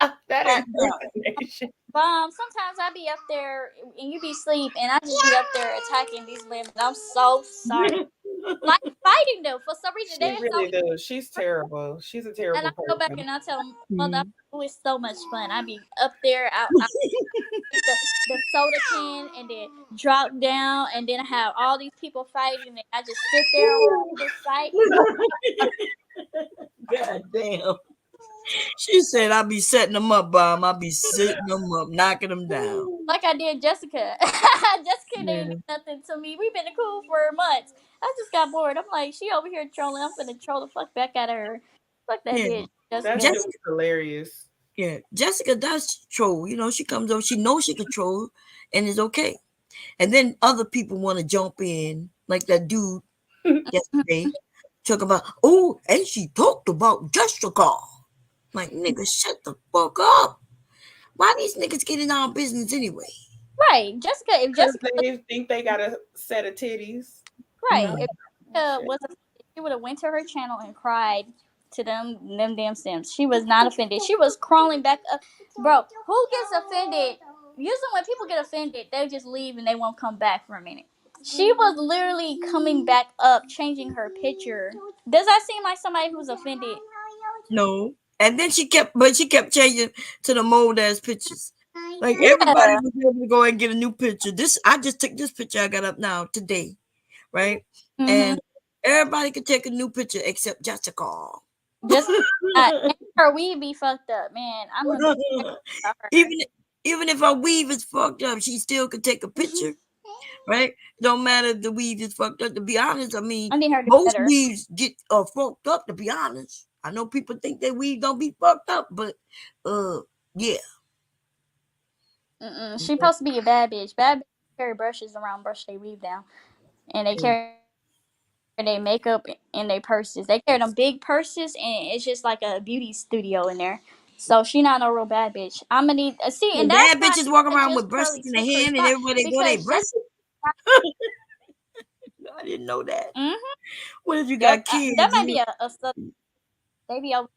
That Black Dahlia. impersonation. Bomb. Sometimes I be up there and you be asleep, and I just be up there attacking these women. I'm so sorry. Like fighting them for some reason. She They so really does. She's terrible. She's a and I terrible go back person. and I tell them, mother, Mhm. it was so much fun. I be up there, I get the soda can, and then drop down, and then I have all these people fighting, and I just sit there and watch this fight. God damn. She said I'll be setting them up, Bomb. I'll be setting them up, knocking them down. Like I did Jessica. Jessica didn't do Yeah. nothing to me. We've been cool for months. I just got bored. I'm like, she over here trolling. I'm gonna troll the fuck back at her. Fuck that Yeah. bitch, That Jessica. shit Jessica, was hilarious. yeah. Jessica does troll. She comes over, she knows she can troll and it's okay. And then other people want to jump in, like that dude yesterday, talk about, oh, and she talked about Jessica. Like, nigga, shut the fuck up. Why these niggas get in our business anyway? Right, Jessica. If Because Jessica was they think they got a set of titties. right, Mm. if Jessica was offended, she would have went to her channel and cried to them damn Sims. She was not offended. She was crawling back up. Bro, who gets offended? Usually when people get offended, they just leave and they won't come back for a minute. She was literally coming back up, changing her picture. Does that seem like somebody who's offended? No. And then she kept changing to the mold ass pictures. Like everybody Yeah. was able to go and get a new picture. I just took this picture I got up now today, right? Mm-hmm. And everybody could take a new picture except Jessica. Just and her weed be fucked up, man. I'm gonna be about her. even even if her weave is fucked up, she still could take a picture, right? Don't matter if the weave is fucked up. To be honest, I mean, I need her to do most better. weaves get fucked up. To be honest, I know people think that weave don't be fucked up, but yeah. Mm-mm. She supposed to be a bad bitch. Bad bitch carry brushes around, brush they weave down, and they carry their makeup in their purses. They carry them big purses, and it's just like a beauty studio in there. So she not no real bad bitch. I'm gonna need see, The and that's bad why bitches walk around Just with brushes Curly in their took her hand, and spot everywhere they go, they because Jessica. brushes. I didn't know that. Mm-hmm. What if you Yep, got kids? that might be a sub. They be over.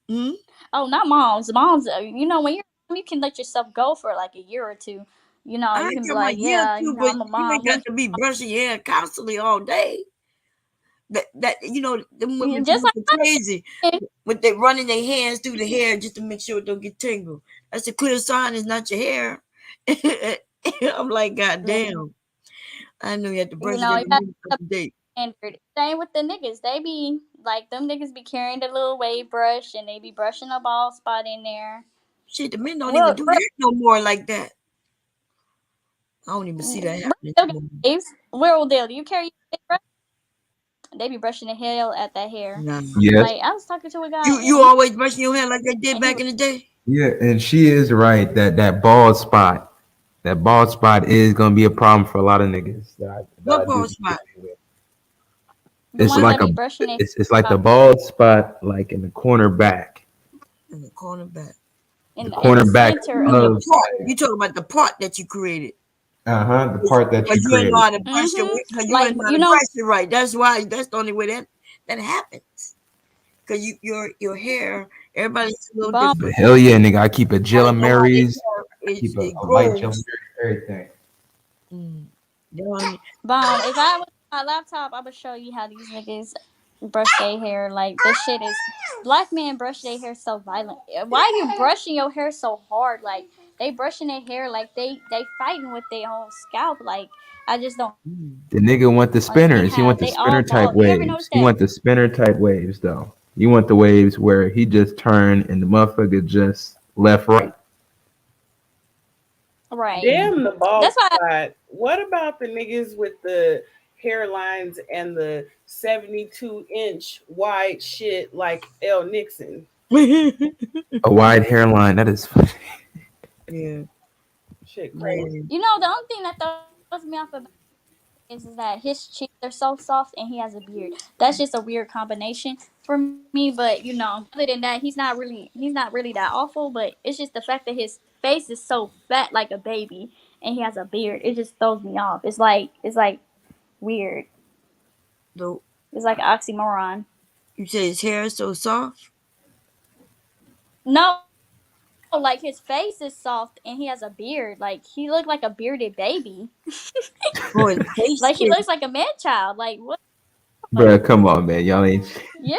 Hmm? Oh, not moms. Moms, when you're a mom, you can let yourself go for like a year or two. I You ain't can be talking about like, year or yeah, two, but I'm a you ain't mom. got to be brushing your hair constantly all day. Them women Just be like crazy I with they running their hands through the hair just to make sure it don't get tangled. That's a clear sign it's not your hair. I'm like, God did. damn. I know you have to brush it You every got minute of the day. standard. Same with the niggas. They be like them niggas be carrying the little wave brush and they be brushing a bald spot in there. Shit, the men don't even Well, do hair no more like that. I don't even see that Bro, happening they'll no get more. waves. Where will they? Do you carry a brush? They be brushing the hell at that hair. Nah. Yes. Like I was talking to a guy You always brushing your hair like they did and he back was in the day? Yeah, and she is right that bald spot is gonna be a problem for a lot of niggas that I What do bald be spot? dealing with. the It's ones like that a be brushing their it's like the about bald spot like in the corner back, In the corner back. the in the corner back center You of mean the of part. You talk about the part that you created. the part that Because you you ain't know created. how to brush your mm-hmm. because you Like ain't know how to brush it right. That's why that's the only way that happens. Because your hair, everybody's a little bomb But different. hell yeah, nigga, I keep a Jill Everybody know how their Mary's, hair I keep it a light Jill grows. Mary, everything. Mm. You know, bomb. If I was on my laptop, I would show you how these niggas brush their hair. Like this shit is black men brush their hair so violent. Why are you brushing your hair so hard? Like they brushing their hair like they fighting with their own scalp. Like I just don't mm. The nigga want the understand spinners. He how want the they all spinner type bald. You ever notice waves. He that? want the spinner type waves though. You want the waves where he just turn and the motherfucker just left right. Right. Damn the bald That's why. spot. What about the niggas with the hairlines and the 72-inch wide shit like L. Nixon? A wide hairline. That is funny. Yeah, Shit crazy. man. The only thing that throws me off about is that his cheeks are so soft and he has a beard. That's just a weird combination for me. But other than that, he's not really that awful. But it's just the fact that his face is so fat like a baby and he has a beard. It just throws me off. It's like weird. So It's like an oxymoron. you say his hair is so soft? No, like his face is soft and he has a beard. Like he looked like a bearded baby. Oh, his Like he face looks like is. a man child. Like what? Bruh, come on, man. Y'all ain't. Yeah,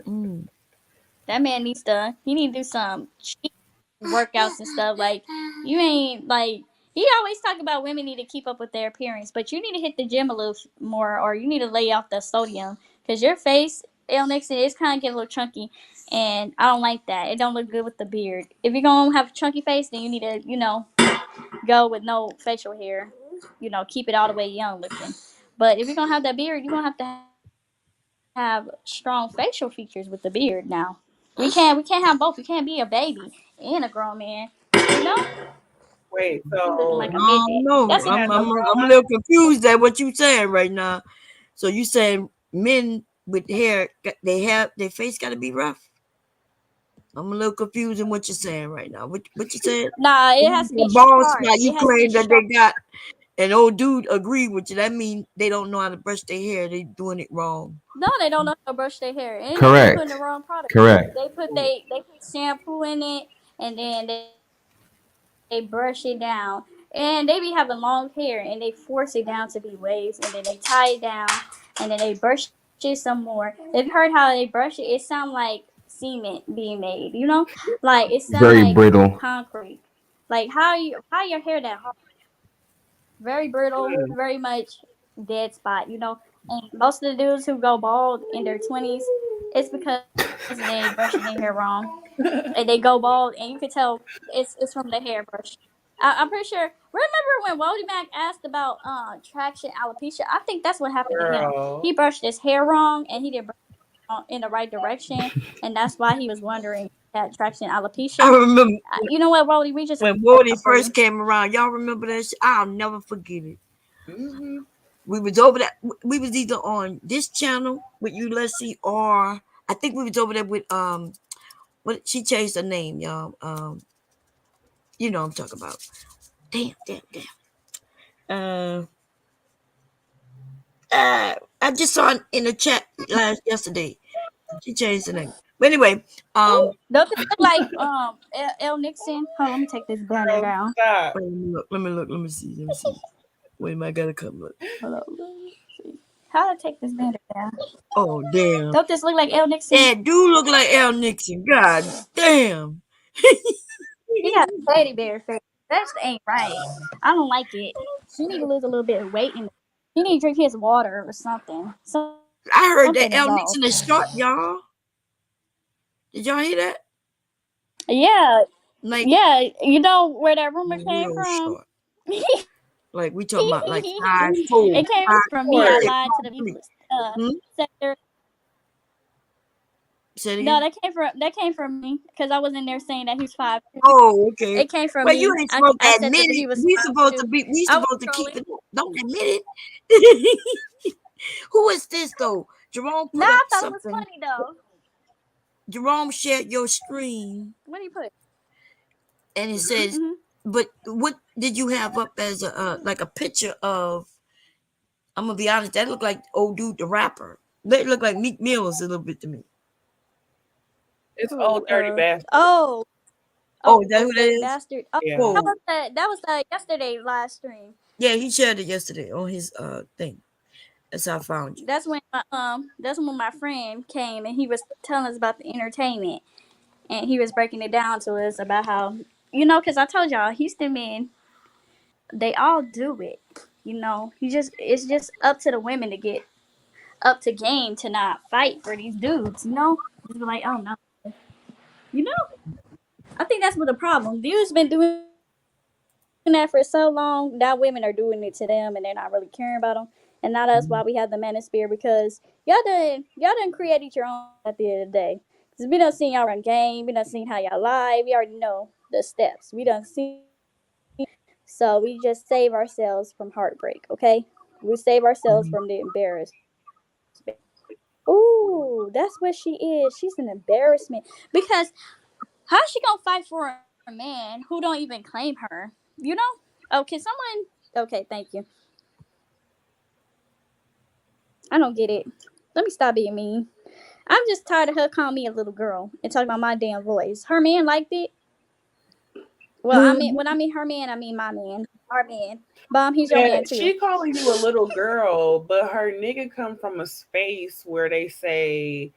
Mm. that man he need to do some workouts and stuff. Like you ain't like he always talk about women need to keep up with their appearance, but you need to hit the gym a little more, or you need to lay off the sodium because your face, L Nixon, is kind of getting a little chunky, and I don't like that. It don't look good with the beard. If you're gonna have a chunky face, then you need to go with no facial hair. Keep it all the way young looking. But if you're gonna have that beard, you're gonna have to have strong facial features with the beard. Now we can't have both. You can't be a baby and a grown man. Wait, You looking like a so midget. That's No, he has a I'm a little confused at what you saying right now. So you saying men with hair, they have their face got to be rough? I'm a little confused in what you're saying right now. What you said? nah. It has to The be bald sharp. spot you It has to be claim that sharp. they got, an old dude agreed with you. That mean they don't know how to brush their hair. They doing it wrong. No, they don't know how to brush their hair, and they be putting the Correct. wrong product. Correct. They put shampoo in it, and then they brush it down. And they be having long hair, and they force it down to be waves, and then they tie it down, and then they brush it some more. If you heard how they brush it, it sound like cement being made. Like it sound like Very concrete. brittle. Like how your hair that hard? Very brittle, very Mm. much dead spot. And most of the dudes who go bald in their 20s, it's because they brushing their hair wrong, and they go bald, and you can tell it's from the hairbrush. I'm pretty sure. Remember when Wody Mac asked about traction alopecia? I think that's what happened to him. Girl. He brushed his hair wrong, and he didn't brush it in the right direction, and that's why he was wondering if he had traction I alopecia. remember You know what, Wody? We just when cleared Woody that up for first you. came around. Y'all remember that? I'll never forget it. Hmm. We was over that. We was either on this channel with you, Leslie, or I think we was over there with What she changed her name, y'all. You know what I'm talking about. Damn, damn, damn. Uh, I just saw it in the chat yesterday. She changed the name. But anyway, Don't this look like L Nixon? Hold on, let me take this banner Girl, down. stop. wait, let me look. Let me look. Let me see. Let me see. Wait a minute, I gotta come look. Hold on. Let me see. How do I take this banner down? Oh damn. Don't this look like L Nixon? That do look like Al Nixon. God damn. He got a teddy bear face. That ain't right. I don't like it. He need to lose a little bit of weight and he need to drink his water or something. Something I involved. heard that Al Nixon is short, y'all. Did y'all hear that? Yeah, Like yeah. You know where that rumor came real from? short. Like we talking about like 5'4", It came five from me. Or I and lied to the 5'3". people. Hmm? Sector. Say it No, again. that came from me because I was in there saying that he's 5'2". Oh, okay. It came from Well, you me. ain't supposed I to said admit that he it. was We five supposed to two. be. We I was supposed to keep trolling. it. Don't admit it. Who is this though? Jerome Nah, put I up thought it was something. funny though. Jerome shared your screen, What do you put? and it says, Hmm. "But what did you have up as a like a picture of?" I'm gonna be honest. That looked like old dude, the rapper. That looked like Meek Mills a little bit to me. it's Who? old dirty bastard. Oh, Oh, oh, is that old who that dirty is? bastard. Oh, Yeah. Oh, that was yesterday live stream. yeah. He shared it yesterday on his thing. That's how I found you. That's when my friend came and he was telling us about the entertainment and he was breaking it down to us about how because I told y'all Houston men they all do it. It's just up to the women to get up to game to not fight for these dudes. Just be like, oh no, you know. I think that's what the problem. Dudes been doing that for so long. Now women are doing it to them, and they're not really caring about them. And now that's why we have the manosphere because y'all done created your own manosphere at the end of the day. Cause we done seen y'all run game, we done seen how y'all lie. We already know the steps. We done seen it all. So we just save ourselves from heartbreak. Okay, we save ourselves Mhm. from the embarrassment. Ooh, that's what she is. She's an embarrassment because how's she gonna fight for a man who don't even claim her? Oh, can someone? Okay, thank you. I don't get it. Let me stop being mean. I'm just tired of her calling me a little girl and talking about my damn voice. Her man liked it. Well, when I mean her man, I mean my man, our man. Bomb, he's your Yeah, man too. she calling you a little girl, but her nigga come from a space where they say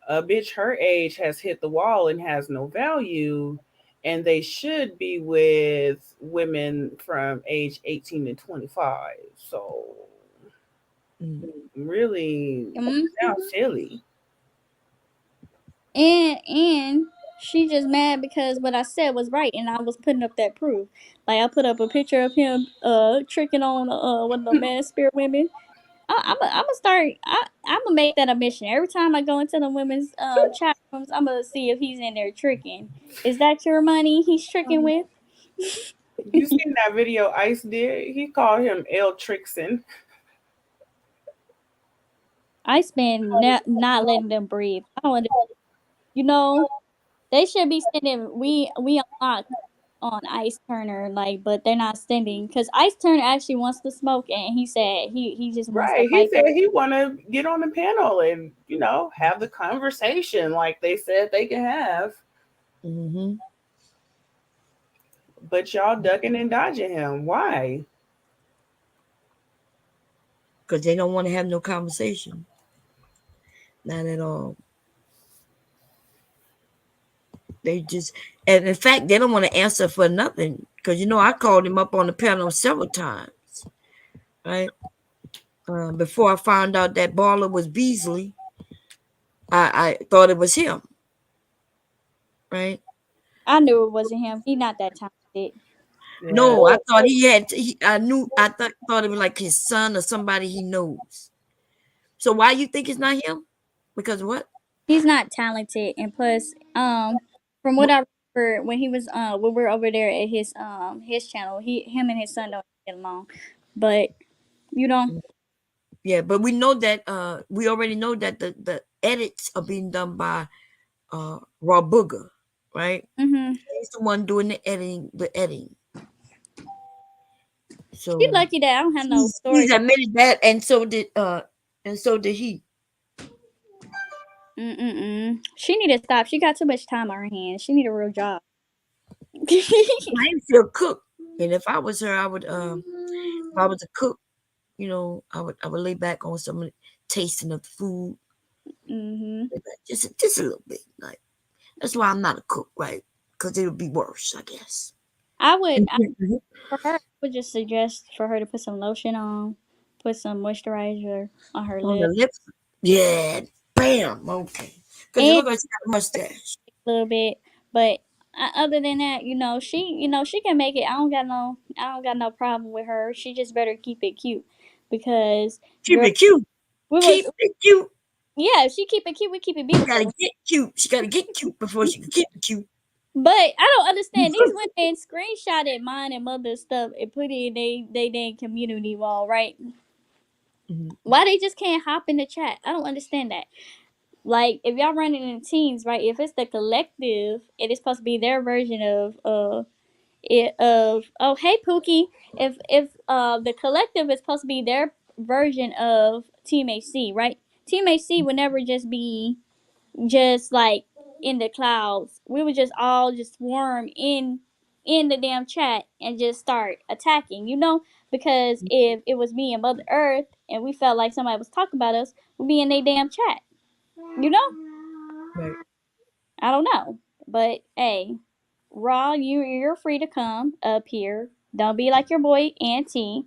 a bitch her age has hit the wall and has no value, and they should be with women from age 18 to 25. So Mm. really, Hmm. sounds silly. And she just mad because what I said was right, and I was putting up that proof. Like I put up a picture of him tricking on one of the mad spirit women. I'm gonna start. I'm gonna make that a mission. Every time I go into the women's chat rooms, I'm gonna see if he's in there tricking. Is that your money he's tricking with? You seen that video Ice did? He called him L Trixon. I's been not letting them breathe. I don't. You know they should be sending. We unlocked on Ice Turner but they're not sending because Ice Turner actually wants to smoke and he said he just wants to Right. He fight said for. he want to get on the panel and, have the conversation like they said they can have. Mm-hmm. But y'all ducking and dodging him. Why? Because they don't want to have no conversation. Not at all. They just, and in fact, they don't want to answer for nothing. Because I called him up on the panel several times, right? Before I found out that baller was Beasley, I thought it was him, right? I knew it wasn't him. He not that talented. Yeah. No, I thought he had. I knew. I thought it was like his son or somebody he knows. So why you think it's not him? Because what? He's not talented, and plus, from what I remember, when he was when we were over there at his channel, him and his son don't get along, but you know, Yeah, but we know that. We already know that the edits are being done by Raw Booger, right? hmm He's the one doing the editing. The editing. he So lucky that I don't have no he's storage. admitted that, and so did he. Mm-mm. She need to stop. She got too much time on her hands. She need a real job. I ain't feel cook. And if I was her, I would if I was a cook, I would lay back on some of the tasting of the food. Hmm. Just a little bit. Like that's why I'm not a cook, right? Because it'll be worse, I guess. I would. Mhm. For her, I would just suggest for her to put some lotion on, put some moisturizer on her On the lips, lips, yeah, bam, okay. Because you and look like she got a mustache. a little bit. But other than that, she can make it. I don't got no problem with her. She just better keep it cute, because Keep girl, it cute. we was Keep it cute. yeah. If she keep it cute, we keep it She gotta beautiful. get cute. She gotta get cute before she can keep it cute. But I don't understand these women screenshotted mine and mother's stuff and put it in they damn community wall, right? Mhm. Why they just can't hop in the chat? I don't understand that. Like, if y'all running in teams, right? If it's the collective, it is supposed to be their version of oh, hey Pookie. If the collective is supposed to be their version of Team AC, right? Team AC would never just be just like in the clouds. We would just all just swarm in the damn chat and just start attacking, because if it was me and Mother Earth and we felt like somebody was talking about us, we'd be in their damn chat, you know? Right. I don't know. But hey, Raw, you're free to come up here. Don't be like your boy Auntie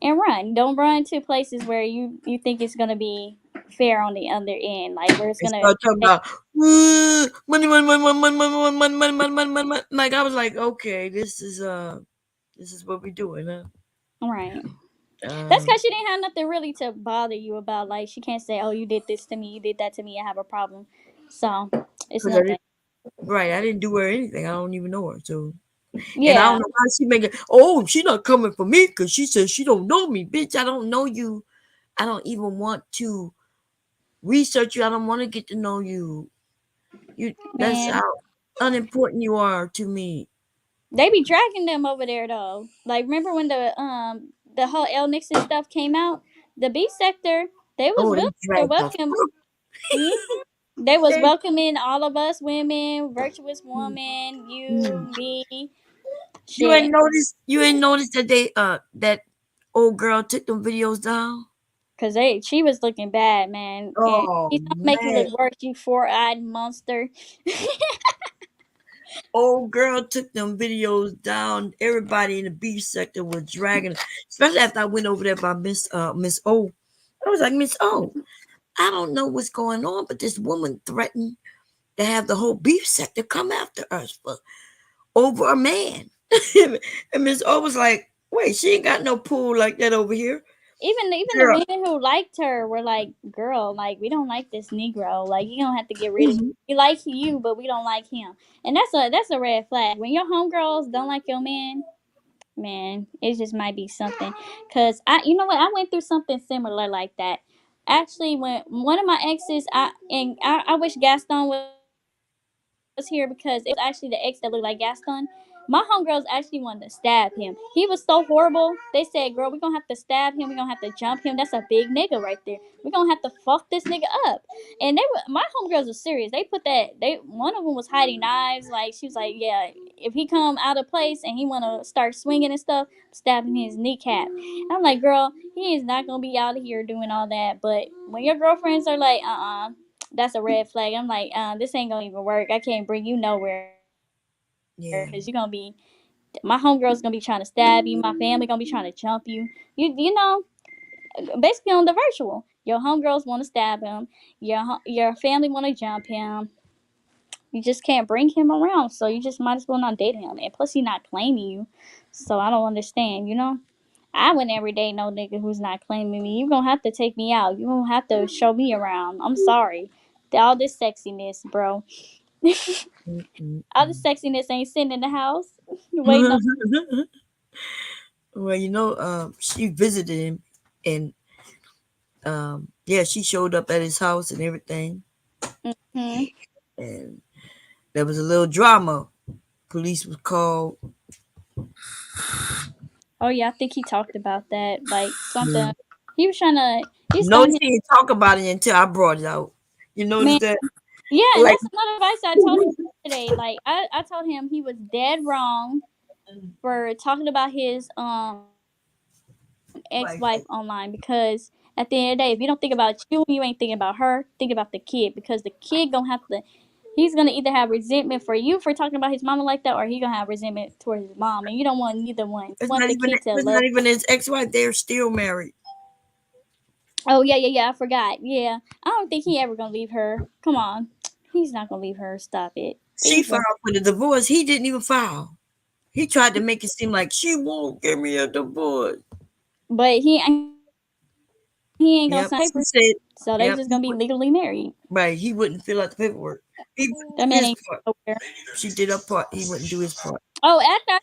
and run. Don't run to places where you think it's gonna be fair on the other end, like where it's And gonna. start talking about money, money, money, money, money, money, money, money, money, money, money, money. Like I was like, okay, this is what we doing, huh? Right. That's Um, because she didn't have nothing really to bother you about. Like, she can't say, "Oh, you did this to me, you did that to me, I have a problem." So it's 'cause I nothing. didn't, right, I didn't do her anything. I don't even know her, so and I don't Yeah, know why she making. Oh, she not coming for me because she says she don't know me, bitch. I don't know you. I don't even want to research you. I don't want to get to know you. That's man. how unimportant you are to me. They be dragging them over there though. Like, remember when the whole L Nixon stuff came out? The B sector, they was Oh, they willing to dragged the welcome. fuck. Mhm. They was They, welcoming all of us women, virtuous woman, you, mm. me, You ain't shit. noticed. You ain't noticed that that old girl took them videos down. Cause she was looking bad, man, and Oh he's gonna make you man, look worse, you four-eyed monster. old girl took them videos down. Everybody in the beef sector was dragging, especially after I went over there by Miss O. I was like, Miss O, I don't know what's going on, but this woman threatened to have the whole beef sector come after us for over a man. And Miss O was like, wait, she ain't got no pool like that over here. Even the Girl. women who liked her were like, "Girl, like, we don't like this Negro. Like, you don't have to get rid of him. Mhm. We like you, but we don't like him." And that's a red flag. When your homegirls don't like your man, it just might be something. Cause you know what, I went through something similar like that. Actually, when one of my exes, I wish Gaston was here because it was actually the ex that looked like Gaston. My homegirls actually wanted to stab him. He was so horrible. They said, "Girl, we're gonna have to stab him. We're gonna have to jump him. That's a big nigga right there. We're gonna have to fuck this nigga up." And my homegirls were serious. They put that. One of them was hiding knives. Like, she was like, "Yeah, if he come out of place and he wanna start swinging and stuff, stabbing his kneecap." I'm like, "Girl, he is not gonna be out of here doing all that." But when your girlfriends are like, that's a red flag. I'm like, this ain't gonna even work. I can't bring you nowhere because you're gonna be, Yeah. my homegirl's gonna be trying to stab you. My family gonna be trying to jump you. Basically on the virtual. Your homegirls want to stab him. Your family want to jump him. You just can't bring him around, so you just might as well not date him. And plus, he not claiming you, so I don't understand. I would never date no nigga who's not claiming me. You gonna have to take me out. You gonna have to show me around. I'm sorry. All this sexiness, bro. All this Mm-mm-mm. sexiness ain't sitting in the house waiting on. Well, she visited him, and yeah, she showed up at his house and everything, Hmm. and there was a little drama. Police was called. Oh yeah, I think he talked about that. Like Yeah. something. He was trying to. He's No, telling him. she didn't talk about it until I brought it out. You notice Man, that? yeah, and Like, that's another advice I told him today. Like I told him he was dead wrong for talking about his ex-wife online because at the end of the day, if you don't think about you, you ain't thinking about her. Think about the kid because the kid gonna have to. He's gonna either have resentment for you for talking about his mama like that, or he gonna have resentment towards his mom, and you don't want neither one. You want the kid to it's love. not even his ex-wife. They're still married. Oh yeah. I forgot. Yeah, I don't think he ever gonna leave her. Come on, he's not gonna leave her. Stop it. She Things filed are, for the divorce. He didn't even file. He tried to make it seem like she won't give me a divorce. but he ain't gonna sign the papers, Yep. so they She just said, gonna be legally yep, married. right. He wouldn't fill out the paperwork. He That wouldn't man do ain't his part. nowhere. She did her part. He wouldn't do his part. Oh, after I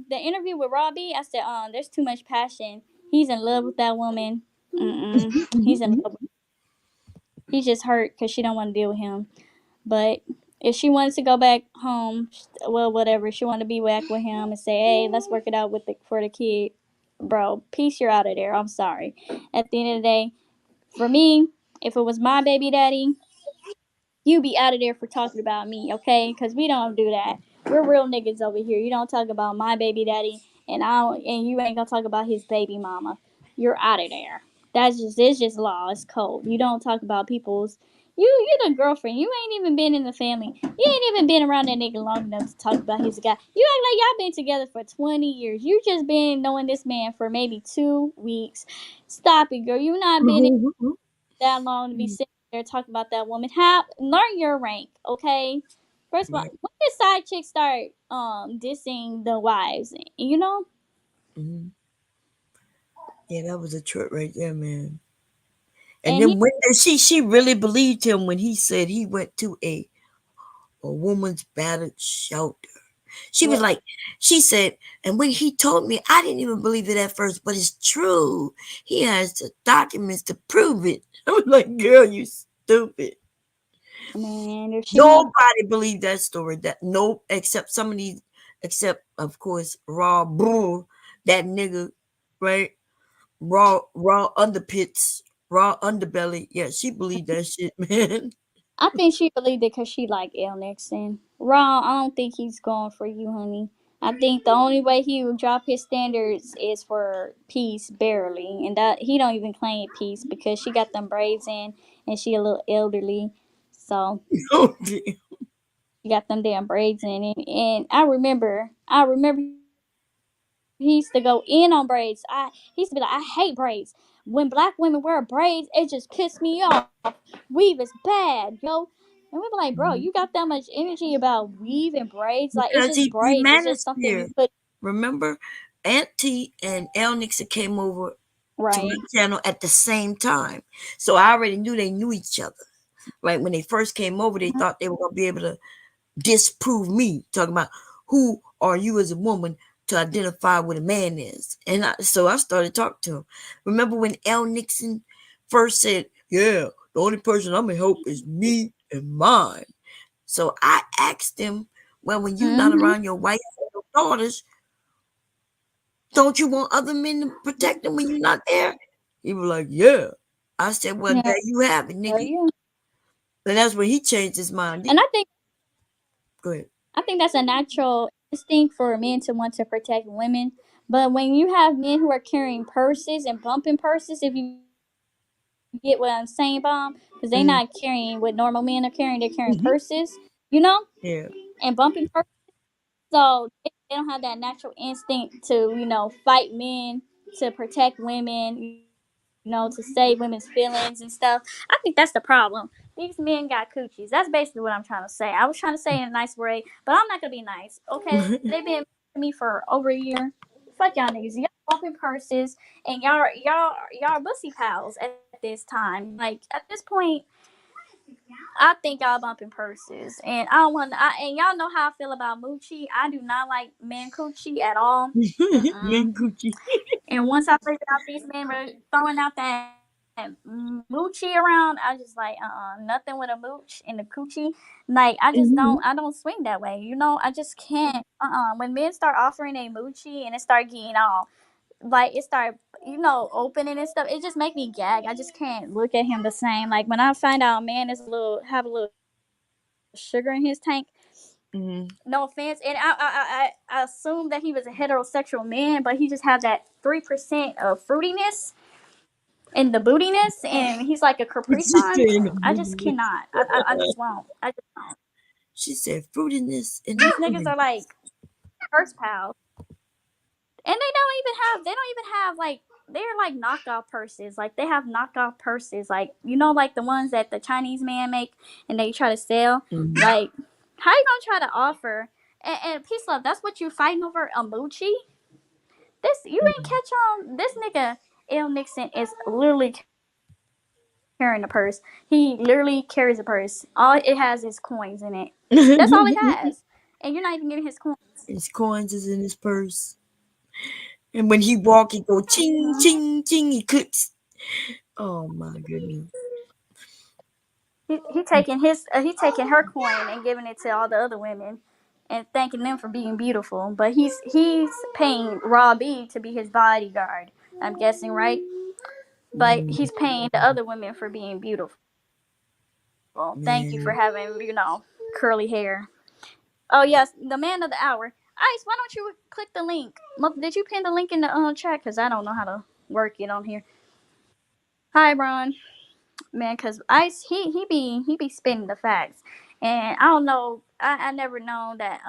the interview with Robbie, I said, there's too much passion. He's in love with that woman. He's in love. He's just hurt because she don't want to deal with him. But if she wanted to go back home, well, whatever. She wanted to be back with him and say, hey, let's work it out for the kid. Bro, peace, you're out of there. I'm sorry. At the end of the day, for me, if it was my baby daddy, you be out of there for talking about me, okay? Because we don't do that. We're real niggas over here. You don't talk about my baby daddy, and you ain't gonna talk about his baby mama. You're out of there. It's just law. It's code. You don't talk about people's. You the girlfriend. You ain't even been in the family. You ain't even been around that nigga long enough to talk about his guy. You act like y'all been together for 20 years. You just been knowing this man for maybe 2 weeks. Stop it, girl. You not been that long to be sitting there talking about that woman. Have learn your rank, okay? First of all, Right. when did side chicks start dissing the wives? You know, Mhm. Yeah, that was a trip right there, man. And and he then when did she really believed him when he said he went to a woman's battered shelter. She was well, like, she said, and when he told me, I didn't even believe it at first, but it's true. He has the documents to prove it. I was like, girl, you stupid. man, if she want, Nobody believed that story. That no, except some of these, except of course Raw Bull, that nigga, right? Raw underpits, raw underbelly. Yeah, she believed that shit, man. I think she believed it because she like El Nixon. Ron, I don't think he's going for you, honey. I think the only way he would drop his standards is for peace, barely, and that he don't even claim peace because she got them braids in and she a little elderly, so Oh, dear. he got them damn braids in it. And I remember he used to go in on braids. He used to be like, I hate braids. When black women wear braids, it just piss me off. Weave is bad, yo. And we be like, bro, you got that much energy about weave and braids? Like it's just braids. Because It's just he something you put. manosphere. Remember, Aunt T and El Nixon came over to Right. my channel at the same time. So I already knew they knew each other. Right when they first came over, they thought they were gonna be able to disprove me, talking about who are you as a woman to identify what a man is. And so I started talking to him. Remember when L. Nixon first said, yeah, the only person I'm gonna help is me and mine. So I asked him, well, when you're not Mm-hmm. around your wife and your daughters, don't you want other men to protect them when you're not there? He was like, yeah. I said, well, Yeah. there you have it, Hell nigga. yeah. And that's when he changed his mind. And Go ahead. I think that's a natural instinct for men to want to protect women. But when you have men who are carrying purses and bumping purses, if you get what I'm saying, bomb, because they not carrying what Mm-hmm. normal men are carrying, they're carrying purses, Mm-hmm. and bumping Yeah. purses. So they don't have that natural instinct to, fight men, to protect women, to save women's feelings and stuff. I think that's the problem. These men got coochies. That's basically what I'm trying to say. I was trying to say it in a nice way, but I'm not gonna be nice. Okay, they've been to me for over a year. Fuck y'all niggas. Y'all bumping purses and y'all bussy pals at this time. Like at this point, I think y'all bumping purses, and I don't want. And y'all know how I feel about Moochie. I do not like men coochie at all. Mm-mm. Men Gucci. And once I figured out these men were throwing out that Moochie around, I just like, nothing with a mooch and the coochie. Like I Mhm. don't swing that way. I just can't. When men start offering a Moochie and it start getting all like it start opening and stuff, it just make me gag. I just can't look at him the same. Like when I find out a man is a little have a little sugar in his tank, Mm-hmm. no offense, and I assume that he was a heterosexual man, but he just had that 3% of fruitiness and the bootiness, and he's like a Capri She Sun. said the I just fruitiness. cannot. I just won't. I just won't. She said fruitiness and the These niggas are like fruitiness. purse pals, and they don't even have like they're like knockoff purses. Like they have knockoff purses, like like the ones that the Chinese man make, and they try to sell. Mm-hmm. Like, how you gonna try to offer? And peace love. That's what you fighting over, a moochie. This you ain't catch on. This nigga L Nixon is literally carrying a purse. He literally carries a purse. All it has is coins in it. That's all it has, and you're not even getting his coins. His coins is in his purse. And when he walk, he go ching, Mhm. ching, ching. He clicks. Oh my goodness. He taking her coin and giving it to all the other women, and thanking them for being beautiful. But he's paying Raw B to be his bodyguard. I'm guessing, right? But Mm, he's paying the other women for being beautiful. Thank you for having man. curly hair. Oh yes, the man of the hour. Ice, why don't you click the link? Did you pin the link in the chat? Cause I don't know how to work it on here. Hi, Ron. Man, cause Ice he be spinning the facts, and I don't know. I never known that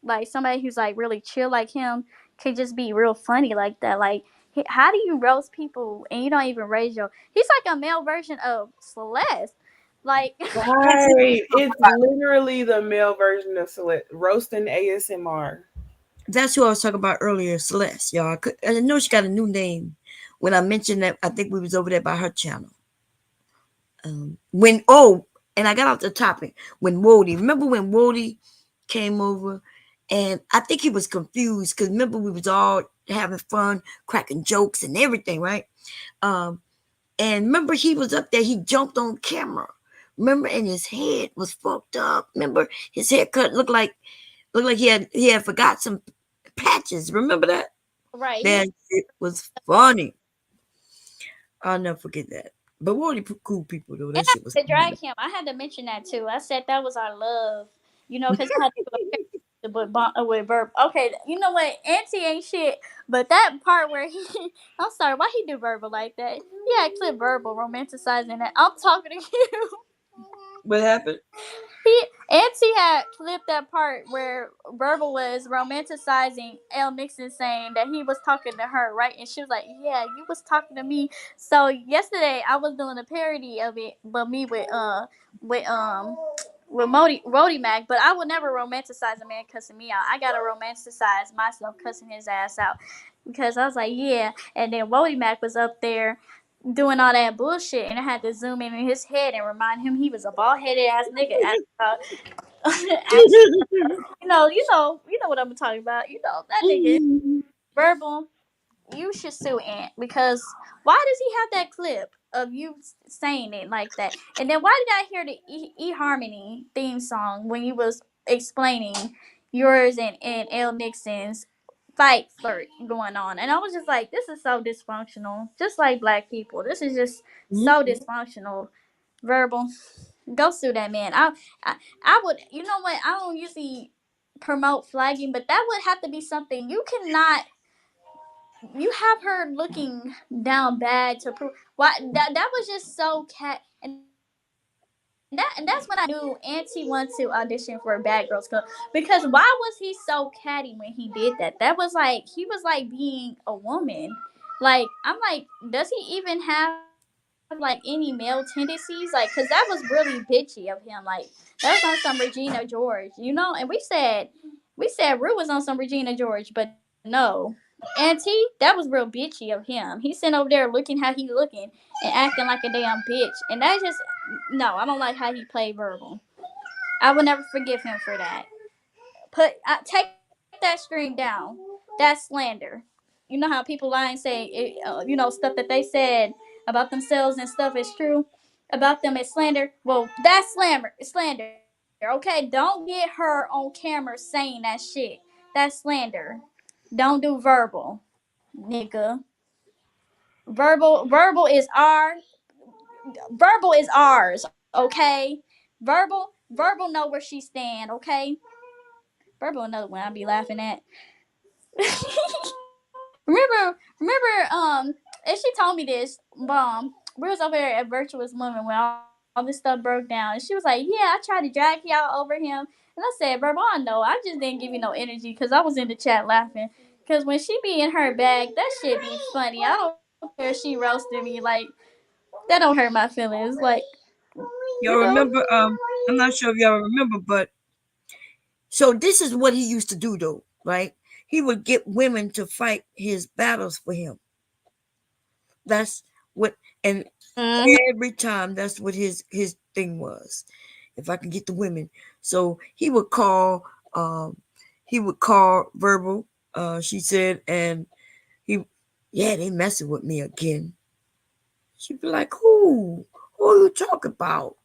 like somebody who's like really chill like him could just be real funny like that. Like, how do you roast people and you don't even raise your? He's like a male version of Celeste. Like, Right. It's literally the male version of roasting ASMR. That's who I was talking about earlier, Celeste, y'all. I know she got a new name. When I mentioned that, I think we was over there by her channel. When and I got off the topic when Wody. Remember when Wody came over, and I think he was confused because remember we was all having fun, cracking jokes and everything, right? Um, and remember he was up there. He jumped on camera. Remember, and his head was fucked up. Remember, his haircut looked like he had forgot some patches. Remember that? right? That it was funny. I'll never forget that. But we're only cool people though. And That I shit was had to funny. drag him. I had to mention that too. I said that was our love, because I had to do a with Verb. Okay, you know what? Auntie ain't shit, but that part where he, I'm sorry, why he do verbal like that? Yeah, clip verbal romanticizing that. I'm talking to you. What happened? He Auntie had clipped that part where Verbal was romanticizing L Nixon, saying that he was talking to her, right? And she was like, "Yeah, you was talking to me." So yesterday I was doing a parody of it, but me with Rody Mac. But I would never romanticize a man cussing me out. I gotta romanticize myself cussing his ass out, because I was like, yeah. And then Rody Mac was up there doing all that bullshit, and I had to zoom in his head and remind him he was a bald headed ass nigga. Asking, you know what I'm talking about. You know that nigga Verbal. You should sue Ant, because why does he have that clip of you saying it like that? And then why did I hear the Harmony theme song when you was explaining yours and L Nixon's fight flirt going on? And I was just like, this is so dysfunctional. Just like black people, this is just so dysfunctional. Verbal, go sue that man. I would. You know what? I don't usually promote flagging, but that would have to be something you cannot. You have her looking down bad to prove why that was just so cat. And that's when I knew Auntie wanted to audition for Bad Girls Club, because why was he so catty when he did that? That was like he was like being a woman. Like, I'm like, does he even have like any male tendencies? Like, cause that was really bitchy of him. Like, that was on some Regina George, And we said Rue was on some Regina George, but no. Auntie, that was real bitchy of him. He sitting over there looking how he looking and acting like a damn bitch. And that just, no, I don't like how he played Verbal. I will never forgive him for that. Take that screen down. That's slander. You know how people lie and say, stuff that they said about themselves and stuff is true about them is slander. Well, that's slander. Slander. Okay, don't get her on camera saying that shit. That's slander. Don't do verbal, nigga. Verbal is ours, okay? Verbal know where she stand, okay? Verbal another one I be laughing at. remember, and she told me this, we was over there at Virtuous Woman when all this stuff broke down, and she was like, "Yeah, I tried to drag y'all over him," and I said, "Bro, I know, I just didn't give you no energy because I was in the chat laughing. Because when she be in her bag, that shit be funny. I don't care if she roasted me, like that don't hurt my feelings, like you Y'all know." remember? I'm not sure if y'all remember, but so this is what he used to do, though, right? He would get women to fight his battles for him. That's what, and Mm-hmm. every time that's what his thing was. If I can get the women, so um he would call verbal. She said, and he, yeah, they messing with me again. She'd be like, who you talking about?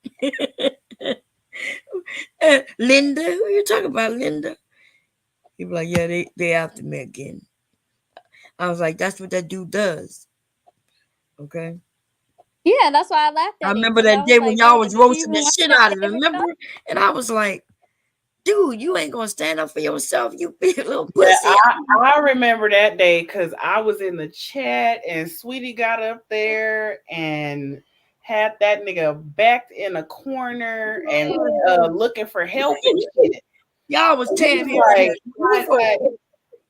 Linda, who you talking about, Linda? He'd be like, yeah, they after me again. I was like, that's what that dude does. Okay. Yeah, that's why I laughed I at it remember because I that was day like, when bro, y'all did was you roasting even the want shit to out of save him, yourself? remember? And I was like, dude, you ain't gonna stand up for yourself, you big little Yeah, pussy. I remember that day because I was in the chat and Sweetie got up there and had that nigga backed in a corner and looking for help and shit. Y'all was He tearing was his like, ass. he was like,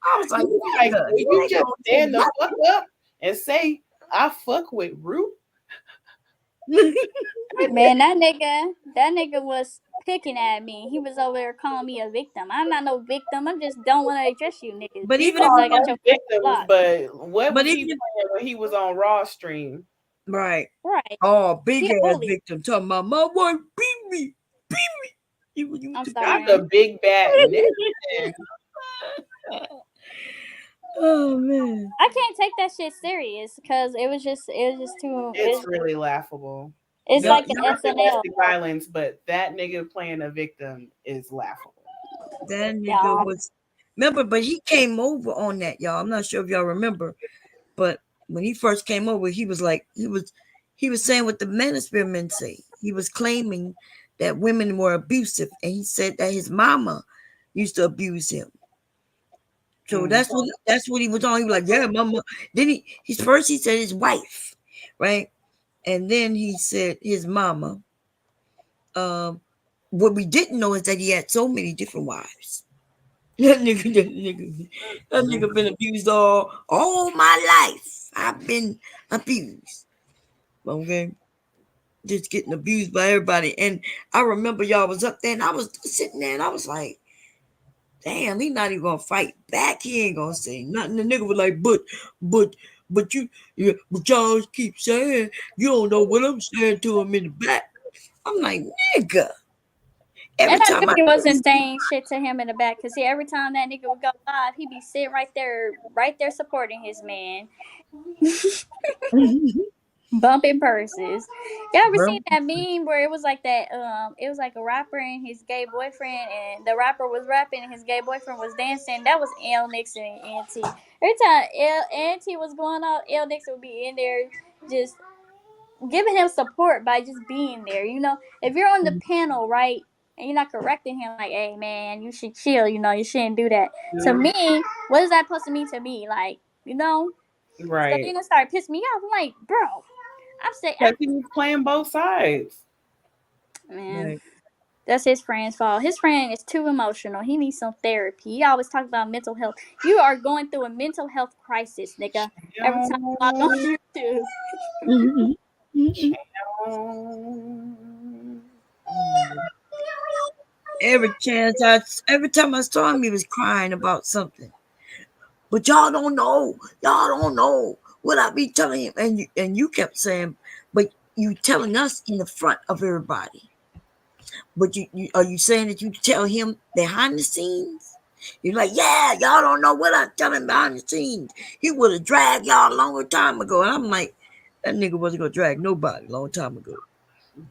I was he like, was like, nigga, will you you ain't just gonna say stand the fuck up and say I fuck with Root? nothing. Man, that nigga was picking at me. He was over there calling me a victim. I'm not no victim. I just don't want to address you niggas. but He even if Until I called got you, your us victims, block. but what but was even he if, playing when he was on Raw stream? right. Right. Oh, big He a ass bully. victim talking about my wife beat me. Beat me. You I'm Got sorry. the big bad neck. oh man. I can't take that shit serious because it was just too. It's really laughable. It's Not Y'all, like the y'all, not SNL. domestic violence, but that nigga playing a victim is laughable. that nigga Yeah. was, remember, but he came over on that, y'all. I'm not sure if y'all remember, but when he first came over, he was like, he was saying what the manosphere men say. He was claiming that women were abusive, and he said that his mama used to abuse him. So Mm. that's what he was on. He was like, yeah, mama. Then his first he said his wife, right? And then he said his mama. Um, what we didn't know is that he had so many different wives. That nigga been abused all my life. I've been abused. Okay. Just getting abused by everybody. And I remember y'all was up there and I was sitting there and I was like, damn, he not even gonna fight back. He ain't gonna say nothing. The nigga was like, but, but y'all keep saying you don't know what I'm saying to him in the back. I'm like, nigga. And Every I knew time I he wasn't saying shit to him in the back because see, every time that nigga would go live, he'd be sitting right there supporting his man, bumping purses. Y'all ever bro, seen that meme where it was like that? It was like a rapper and his gay boyfriend, and the rapper was rapping and his gay boyfriend was dancing. That was L Nixon and Auntie. Every time Auntie was going off, L Nixon would be in there just giving him support by just being there. If you're on the panel, right, and you're not correcting him, like, hey man, you should chill. You shouldn't do that. To Mhm. me, what is that supposed to mean to me? Like, so Right. you're gonna start pissing me off. I'm like, bro, I'm saying, Because he was playing both sides. man, right. that's his friend's fault. His friend is too emotional. He needs some therapy. He always talk about mental health. You are going through a mental health crisis, nigga. Every time you log on YouTube. Every time I saw him, he was crying about something. But y'all don't know. Y'all don't know what I be telling him. And you kept saying, but you telling us in the front of everybody. But you are you saying that you tell him behind the scenes? You're like, yeah, y'all don't know what I'm telling behind the scenes. He would have dragged y'all a longer time ago. And I'm like, that nigga wasn't gonna drag nobody a long time ago.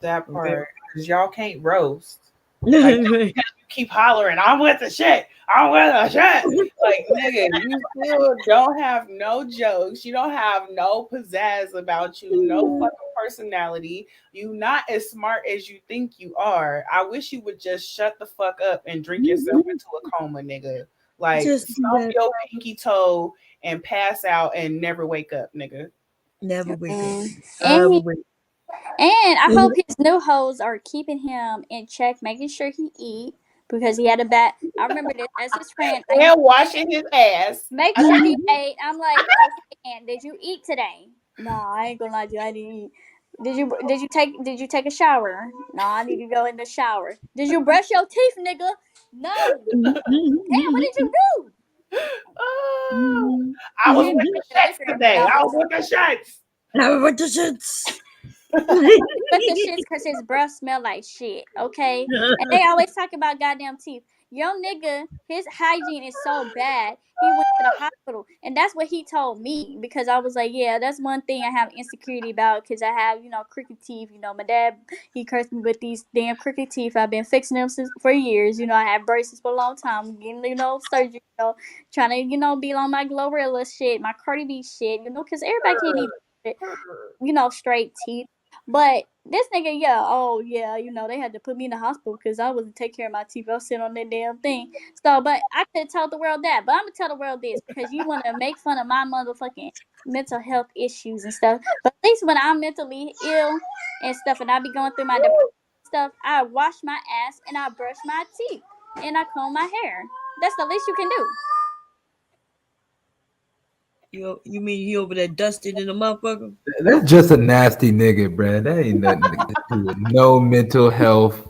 That Okay. part. Because y'all can't roast. Like, you keep hollering, I'm with the shit. I'm with a shot. Like, nigga, you still don't have no jokes. You don't have no pizzazz about you, no fucking personality. You not as smart as you think you are. I wish you would just shut the fuck up and drink yourself into a coma, nigga. Like, Just do stomp that. your pinky toe and pass out and never wake up, nigga. Never wake up. And Never he, wake. and I hope his new hoes are keeping him in check, making sure he eat because he had a bad. I remember this as his friend. I used And washing his ass. make sure he ate. I'm like, okay, and did you eat today? No, I ain't gonna lie to you. I didn't eat. Did you take a shower? No, I need to go in the shower. Did you brush your teeth, nigga? No. Damn, what did you do? Oh, I was And with drink the the shits liquor today. I out was with the shits. Never went to shits. but the shit's because his breath smell like shit, okay? And they always talk about goddamn teeth. Young nigga, his hygiene is so bad. He went to the hospital, and that's what he told me because I was like, yeah, that's one thing I have insecurity about because I have, crooked teeth. My dad, he cursed me with these damn crooked teeth. I've been fixing them for years. I had braces for a long time, getting, surgery, trying to, be on my Glorilla shit, my Cardi B shit, because everybody can't even, straight teeth. But this nigga, yeah, oh yeah, they had to put me in the hospital because I wasn't take care of my teeth. I was sitting on that damn thing. So, but I could have told the world that. But I'm gonna tell the world this because you want to make fun of my motherfucking mental health issues and stuff. But at least when I'm mentally ill and stuff, and I be going through my depression stuff, I wash my ass and I brush my teeth and I comb my hair. That's the least you can do. You mean he over there dusted in the motherfucker? That's just a nasty nigga, bruh. That ain't nothing to do with no mental health.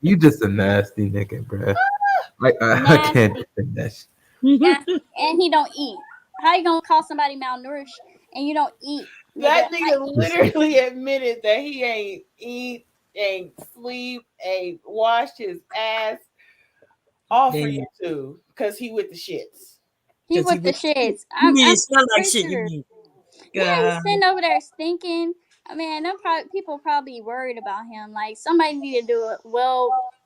You just a nasty nigga, bruh. Like I can't Nasty. defend that shit. Yeah, and he don't eat. How you gonna call somebody malnourished and you don't eat, nigga? That I nigga eat. literally admitted that he ain't eat, ain't sleep, ain't washed his ass. All for Damn. you too, cause he with the shits. He Cause he with the was, shits. you I'm mean I'm it smell like pretty shit, you sure. mean. Yeah, he's God. sitting over there stinking. I mean, people probably worried about him. Like somebody need to do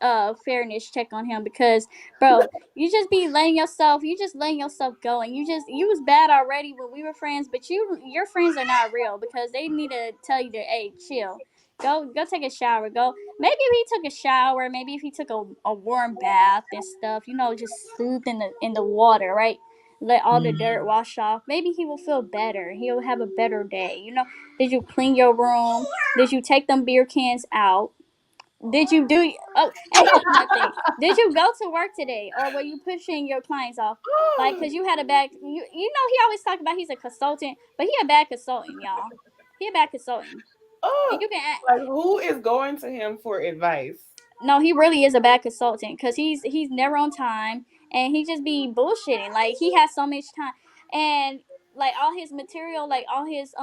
a fairness check on him because, bro, you just letting yourself go, and you was bad already when we were friends, but your friends are not real because they need to tell you that, hey, chill. Go take a shower. Go maybe if he took a shower, maybe if he took a warm bath and stuff, just soothe in the water, right? Let all the dirt Mm. wash off. Maybe he will feel better. He'll have a better day. Did you clean your room? Did you take them beer cans out? Did you do? Oh, and here's another thing. Did you go to work today, or were you pushing your clients off? Like, cause you had a bad. He always talk about he's a consultant, but he a bad consultant, y'all. He a bad consultant, and Oh, you can. like who is going to him for advice? No, he really is a bad consultant because he's never on time and he just be bullshitting. Like he has so much time and like all his material, like all his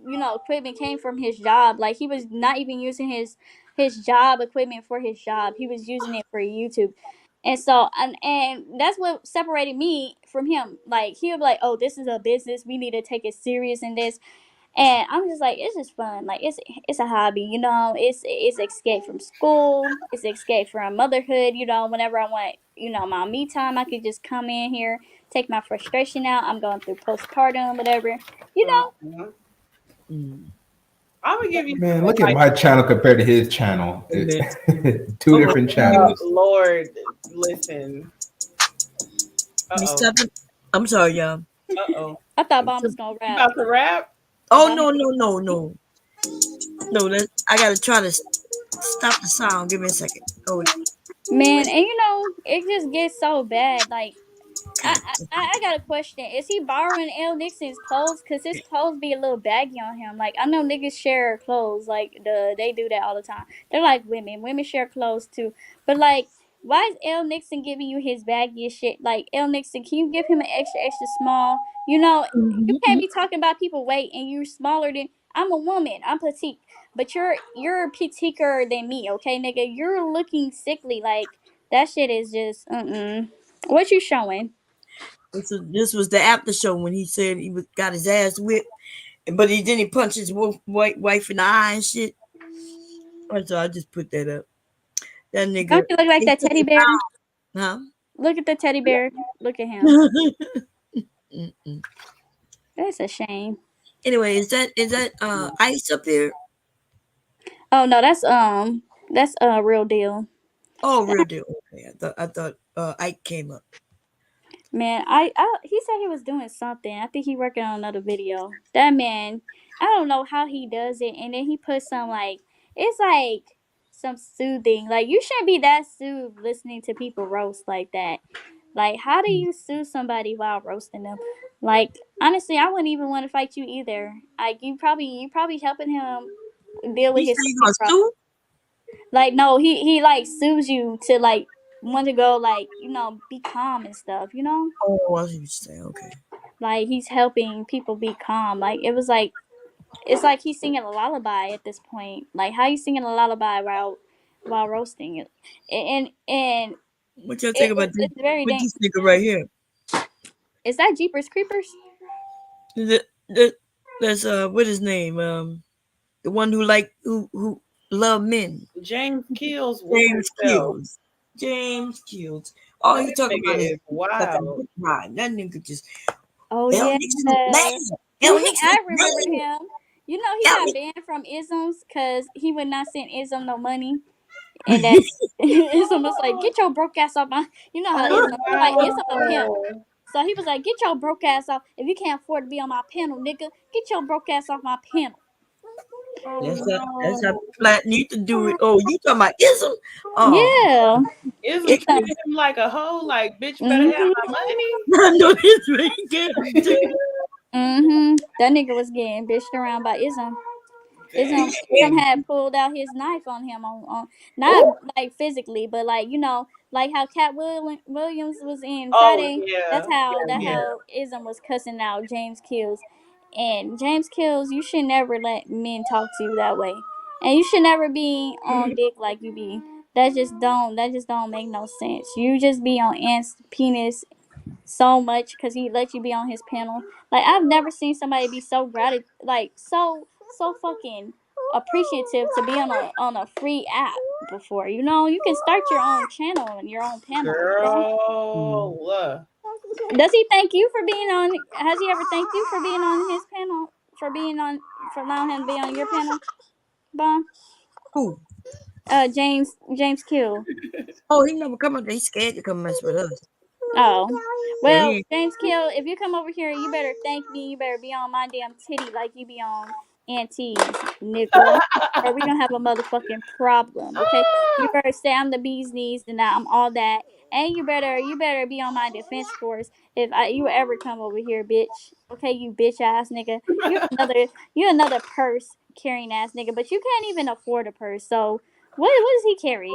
equipment came from his job. Like he was not even using his job equipment for his job. He was using it for YouTube. And so and that's what separated me from him. Like he would be like, "Oh, this is a business. We need to take it serious in this." And I'm just like, it's just fun. Like it's a hobby, It's escape from school. It's escape from motherhood. Whenever I want, my me time, I could just come in here, take my frustration out. I'm going through postpartum, whatever. You know. Uh-huh. Mm. I'm gonna give you some Man, look at advice. my channel compared to his channel. Amen. Two Oh, different Oh channels. Lord, listen. Uh me oh. stepping. I'm sorry, y'all. Oh. I thought Bomb was gonna You rap about to rap? Oh about him. no, no, no, no. No, I gotta try to stop the sound. Give me a second. Oh, Man, and it just gets so bad. Like I got a question. Is he borrowing L Nixon's clothes? Cause his clothes be a little baggy on him. Like I know niggas share clothes. Like they do that all the time. They're like women. Women share clothes too. But like, why is L Nixon giving you his baggiest shit? Like L Nixon, can you give him an extra extra small? You can't be talking about people weight and you're smaller than. I'm a woman. I'm petite. But you're petiter than me. Okay, nigga. You're looking sickly. Like that shit is just What you showing? this was the after show when he said got his ass whipped, but he didn't punch his white wife in the eye and shit. And so I just put that up. That nigga, Don't you look like he that took teddy it bear? down. Huh? Look at the teddy bear. Look at him. Mm-mm. That's a shame. Anyway, is that ice up there? Oh no, that's a real deal. Oh, real deal. Okay, I thought Ike came up. Man, he said he was doing something. I think he working on another video. That man, I don't know how he does it. And then he put some like it's like some soothing. Like you shouldn't be that soothed listening to people roast like that. Like how do you soothe somebody while roasting them? Like honestly, I wouldn't even want to fight you either. Like you probably helping him deal with He his said he stomach gonna problems. sue. Like no, he like soothes you to like want to go like be calm and stuff. Oh, I see what you're saying. Okay. Like he's helping people be calm. Like it's like he's singing a lullaby at this point. Like how you singing a lullaby while roasting it, and What y'all think about this? it's very What dangerous. this nigga right here? Is that Jeepers Creepers? That, that's what his name? The one who love men. James Kills whooping James himself. Kills. James Kills. All he That talking about nigga is is like a wild. good ride. That nigga just Oh L yeah, Nixon is mad. L Nixon I is remember mad. him. He L got Nixon. banned from isms because he would not send ism no money, and that ism was like, get your broke ass off my. You know how Oh ism like ism a pimp. wow. So he was like, "Get your broke ass off. If you can't afford to be on my panel, nigga, get your broke ass off my panel." Oh That's how no. flat need to do it. Oh, you talking about ism? Oh, Yeah, Ism it's a. treated him like a hoe, like bitch better have Mhm. my money. I know this right there. Mhm. That nigga was getting bitched around by Ism. Ism Dang. had pulled out his knife on him on not Oh, like physically, but like like how Williams was in Oh Friday. That's yeah. how Yeah, that yeah. how Ism was cussing out James Kills, and James Kills. You should never let men talk to you that way, and you should never be on dick like you be. That just don't make no sense. You just be on Ant's penis so much because he let you be on his panel. Like I've never seen somebody be so like so fucking appreciative to be on a free app before. You can start your own channel and your own panel. Girl. Does he thank you for being on? Has he ever thanked you for being on his panel? For being on for allowing him to be on your panel, Bon? who? James Kill. Oh, he never come up there. He's scared to come mess with us. Oh. Yeah, Well, he James Kill, if you come over here, you better thank me. You better be on my damn titty like you be on Auntie's, nigga. Or we gonna have a motherfucking problem, okay? You better say I'm the bee's knees and that I'm all that. And you better be on my defense force if you ever come over here, bitch. Okay, you bitch ass nigga. You another purse carrying ass nigga, but you can't even afford a purse. So what does he carry?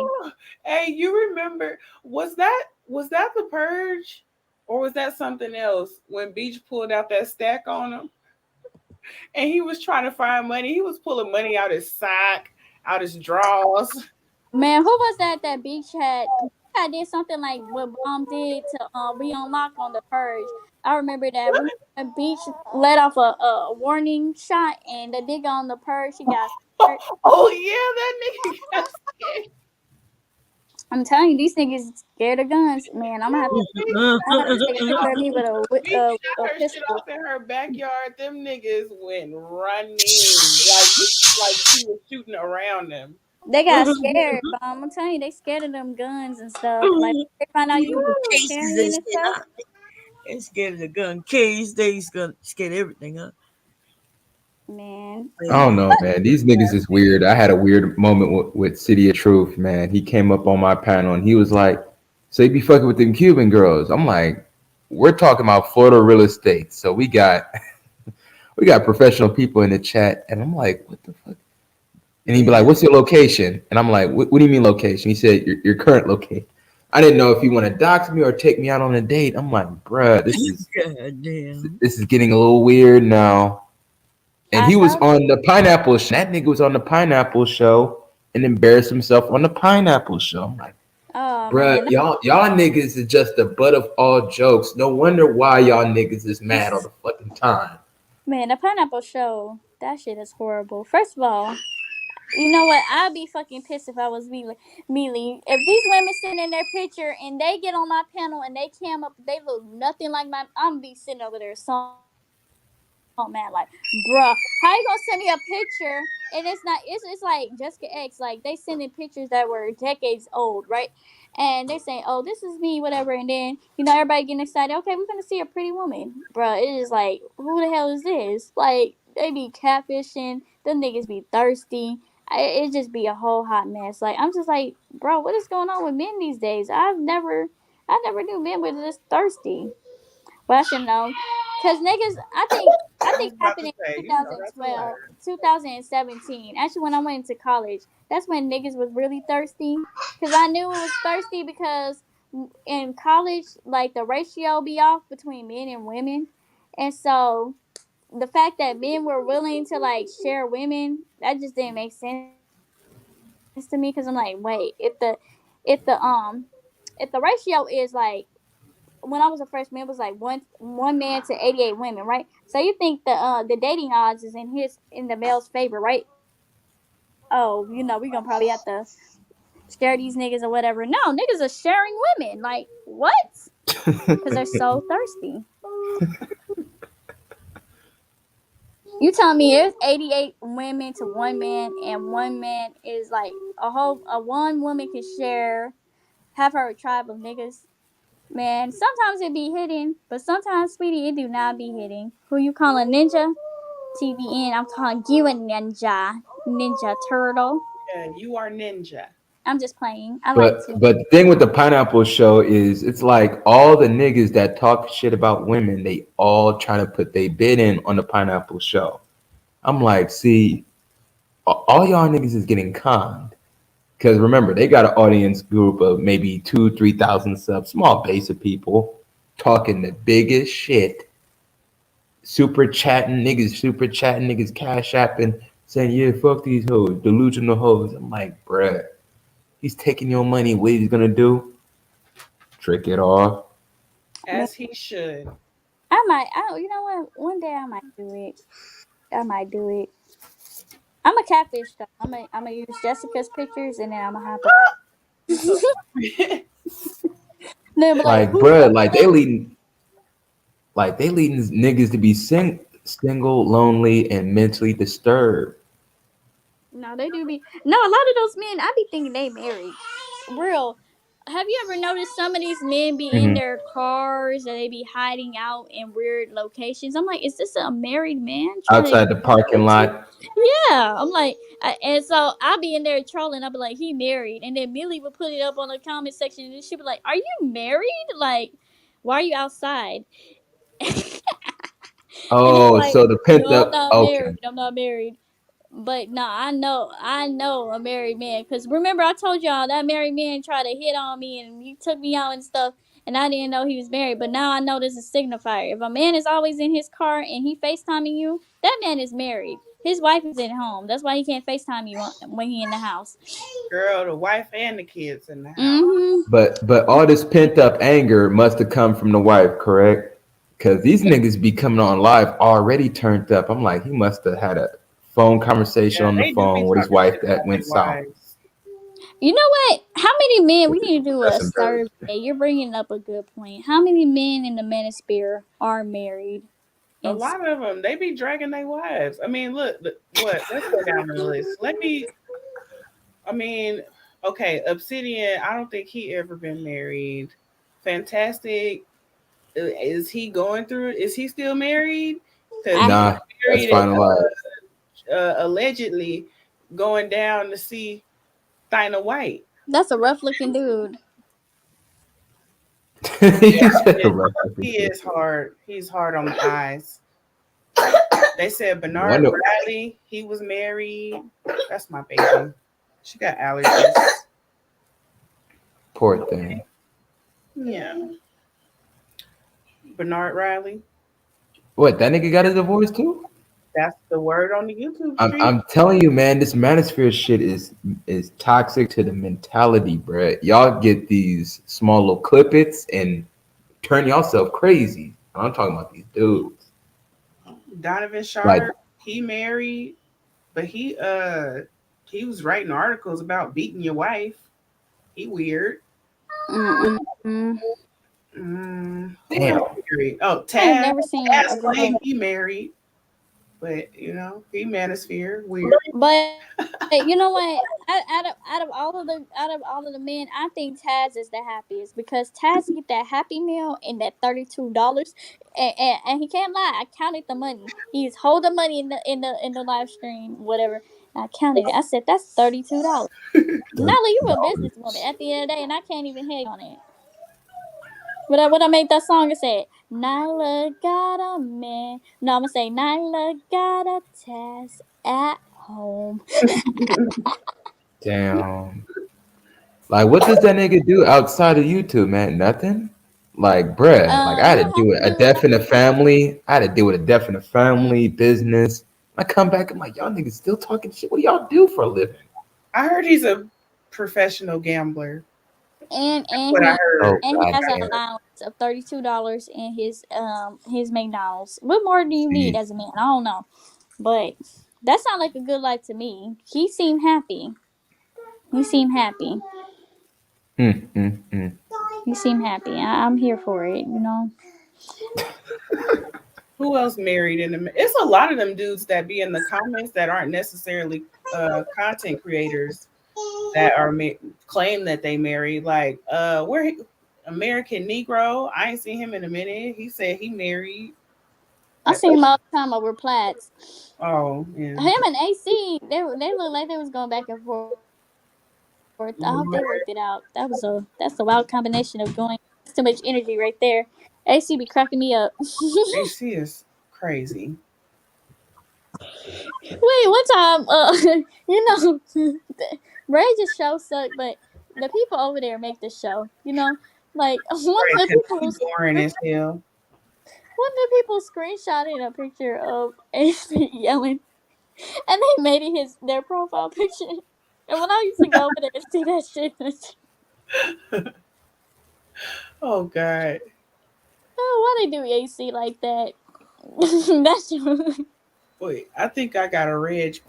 Hey, you remember was that the purge? Or was that something else when Beach pulled out that stack on him and he was trying to find money? He was pulling money out his sock, out his drawers. Man, who was that Beach had? I did something like what Bomb did to re-unlock on the purge. I remember that. Remember when Beach let off a warning shot and the nigga on the purge she got scared. Oh yeah, that nigga got scared. I'm telling you, these niggas scared of guns. Man, I'm gonna have to take a picture of me with Beach shot a her shit pistol. off in her backyard. Them niggas went running like she was shooting around them. They got scared, Bomb. I'm telling you, they scared of them guns and stuff. Like they find out you cases and carrying and shit. stuff. They scared of the gun case. They scared of everything, huh? Man, I Yeah. don't know, man. These niggas is weird. I had a weird moment with City of Truth, man. He came up on my panel and he was like, "So you be fucking with them Cuban girls?" I'm like, "We're talking about Florida real estate, so we got professional people in the chat." And I'm like, "What the fuck?" And he'd be like, Yeah. "What's your location?" And I'm like, "What do you mean location?" He said, "Your current location." I didn't know if you want to dox me or take me out on a date. I'm like, "Bruh, this is God damn. this is getting a little weird now." And I he was saw. on the Pineapple Show. That nigga was on the Pineapple Show and embarrassed himself on the Pineapple Show. I'm like, Oh bruh, man, y'all niggas is just the butt of all jokes. No wonder why y'all niggas is mad all the fucking time. man, the pineapple show. That shit is horrible. First of all, You know what? I'd be fucking pissed if I was Mealy. If these women sitting in their picture and they get on my panel and they cam up, they look nothing like my. I'm be sitting over there so mad, like, bruh, how you gonna send me a picture and it's not? It's like Jessica X. Like they sending pictures that were decades old, right? And they saying, "Oh, this is me," whatever. And then everybody getting excited. Okay, we're gonna see a pretty woman, bruh. It is like, who the hell is this? Like they be catfishing. Them niggas be thirsty. It just be a whole hot mess. Like I'm just like, bro, what is going on with men these days? I never knew men were this thirsty. Well, I should know, cause niggas, I I think was it about happened to in say, two thousand that's a twelve, lie. 2017. Actually, when I went into college, that's when niggas was really thirsty. Cause I knew it was thirsty because in college, like the ratio be off between men and women, and so the fact that men were willing to like share women, that just didn't make sense to me. Because I'm like, wait, if the if the ratio is like, when I was a freshman, it was like one man to 88 women, right? So you think the dating odds is in the male's favor, right? Oh, we gonna probably have to share these niggas or whatever. No, niggas are sharing women. Like what? Because they're so thirsty. You telling me there's 88 women to one man, and one man is like a one woman can share have her tribe of niggas. Man, sometimes it be hitting, but sometimes, sweetie, it do not be hitting. Who you calling ninja? TBN, I'm calling you a ninja, ninja turtle. Yeah, you are ninja. I'm just playing. I like But to. but the thing with the pineapple show is it's like all the niggas that talk shit about women, they all trying to put their bid in on the pineapple show. I'm like, see, all y'all niggas is getting conned. Because remember, they got an audience group of maybe 2, 3,000 subs, small base of people talking the biggest shit, super chatting niggas, cash apping, saying, yeah, fuck these hoes, delusional hoes. I'm like, bruh, he's taking your money. What he's gonna do? Trick it off. Man, As he should. I might. You know what? One day I might do it. I might do it. I'm a catfish though. I'm gonna use Jessica's pictures and then I'm gonna hop up. You so stupid. Then be like, Like, who's bruh, that? like they leading niggas to be single, lonely, and mentally disturbed. No, they do be. No, a lot of those men, I be thinking they married. Real. Have you ever noticed some of these men be in Mhm. their cars and they be hiding out in weird locations? I'm like, is this a married man trying to Outside the get parking with you? lot. Yeah, I'm like, and so I'll be in there trolling. I'll be like, he married, and then Millie would put it up on the comment section, and she'd be like, "Are you married? Like, why are you outside?" And I'm Oh, like, so the pent "No, I'm up. not Okay. married. I'm not married." But no, I know a married man. Cause remember I told y'all that married man tried to hit on me and he took me out and stuff, and I didn't know he was married. But now I know this is a signifier. If a man is always in his car and he FaceTiming you, that man is married. His wife is at home. That's why he can't FaceTime you when he in the house. Girl, the wife and the kids in the house. Mm-hmm. But all this pent up anger must have come from the wife, correct? Because these Yeah. niggas be coming on live already turned up. I'm like, he must have had a phone conversation Yeah, on the they do be phone with his talking wife shit that about went their south. wives. You know what? How many men? We need to do a That's survey. embarrassing. You're bringing up a good point. How many men in the manosphere are married? A And lot of them, they be dragging their wives. I mean, look, what? Let's go down the list. Let me. I mean, okay, Obsidian. I don't think he ever been married. Fantastic. Is he going through it? Is he still married? Because I he was Nah, that's married at finalized. allegedly going down to see Dinah White. That's a rough looking dude. He said Yeah, a rough he looking dude. is hard. He's hard on the eyes. They said No Bernard wonder. Riley, he was married. That's my baby. She got allergies. Poor thing. Yeah. Bernard Riley. What, that nigga got a divorce too? That's the word on the YouTube I'm street. telling you, man, this manosphere shit is toxic to the mentality, bruh. Y'all get these small little clippets and turn yourself crazy. I'm talking about these dudes. Donovan Like, Sharp, he married, but he was writing articles about beating your wife. He weird. Mm-mm. Who Damn. else married? Oh, I have Taz. never seen Taz a claimed girl, he married, but he manosphere weird. but you know what? Out of all of the men, I think Taz is the happiest because Taz get that happy meal and that $32, and he can't lie. I counted the money. He's holding money in the live stream, whatever. I counted it. I said that's $32. Nala, you a businesswoman at the end of the day, and I can't even hate on it. What I made that song, it said, Nyla got a man. No, I'm gonna say Nyla got a Taz at home. Damn. Like, what does that nigga do outside of YouTube, man? Nothing. Like, bruh. Like, I He had to don't have deal with to a do death in the family. I had to deal with a death in the family, business. I come back, I'm like, y'all niggas still talking shit. What do y'all do for a living? I heard he's a professional gambler. and That's and what I he Oh, heard. and he god has an damn. allowance of $32 in his McDonald's. What more do you need See. as a man? I don't know, but that sounds like a good life to me. He seemed happy. He seemed happy. Mm. He seemed happy. I'm here for it. You know. Who else married in the? It's a lot of them dudes that be in the comments that aren't necessarily content creators that claim that they married. Like American Negro. I ain't seen him in a minute. He said he married. I I, see him all the time over plats. oh yeah. Him and AC, they look like they was going back and forth. I hope they worked it out. That's a wild combination of doing. That's too much energy right there. AC be cracking me up. AC is crazy. Wait, one time, you know, Ray's show sucked, but the people over there make the show. You know, like Right, because he boring as hell. one of the people screenshotted a picture of AC yelling, and they made it their profile picture. And when I used to go over there and see that shit, Oh God. oh, why they do AC like that? That's Wait, I think I got a red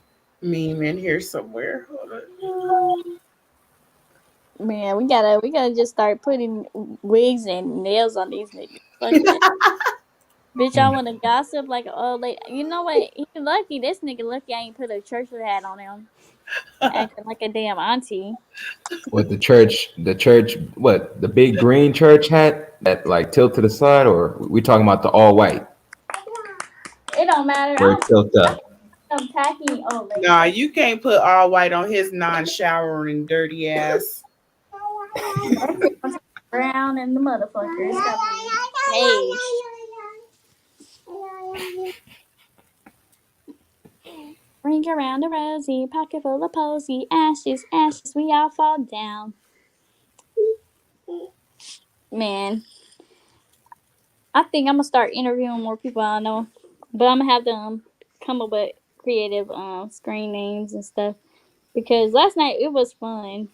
meme in here somewhere. Hold on. man. We gotta just start putting wigs and nails on these niggas. Fuck that. Bitch, I Mm. wanna gossip like an old lady. You know what? He lucky. This nigga lucky I ain't put a church hat on him. Acting like a damn auntie. What the church, what, the big green church hat that like tilt to the side, or we talking about the all white It don't matter. where it tilt I up? don't tacky old lady. Nah, you can't put all white on his non-showering dirty ass. That shit gonna turn brown and the motherfucker. It's gotta be beige. Ring around the rosy, pocket full of posy, ashes, ashes, we all fall down. Man, I think I'm gonna start interviewing more people I know, but I'm gonna have them come up with creative screen names and stuff because last night it was fun.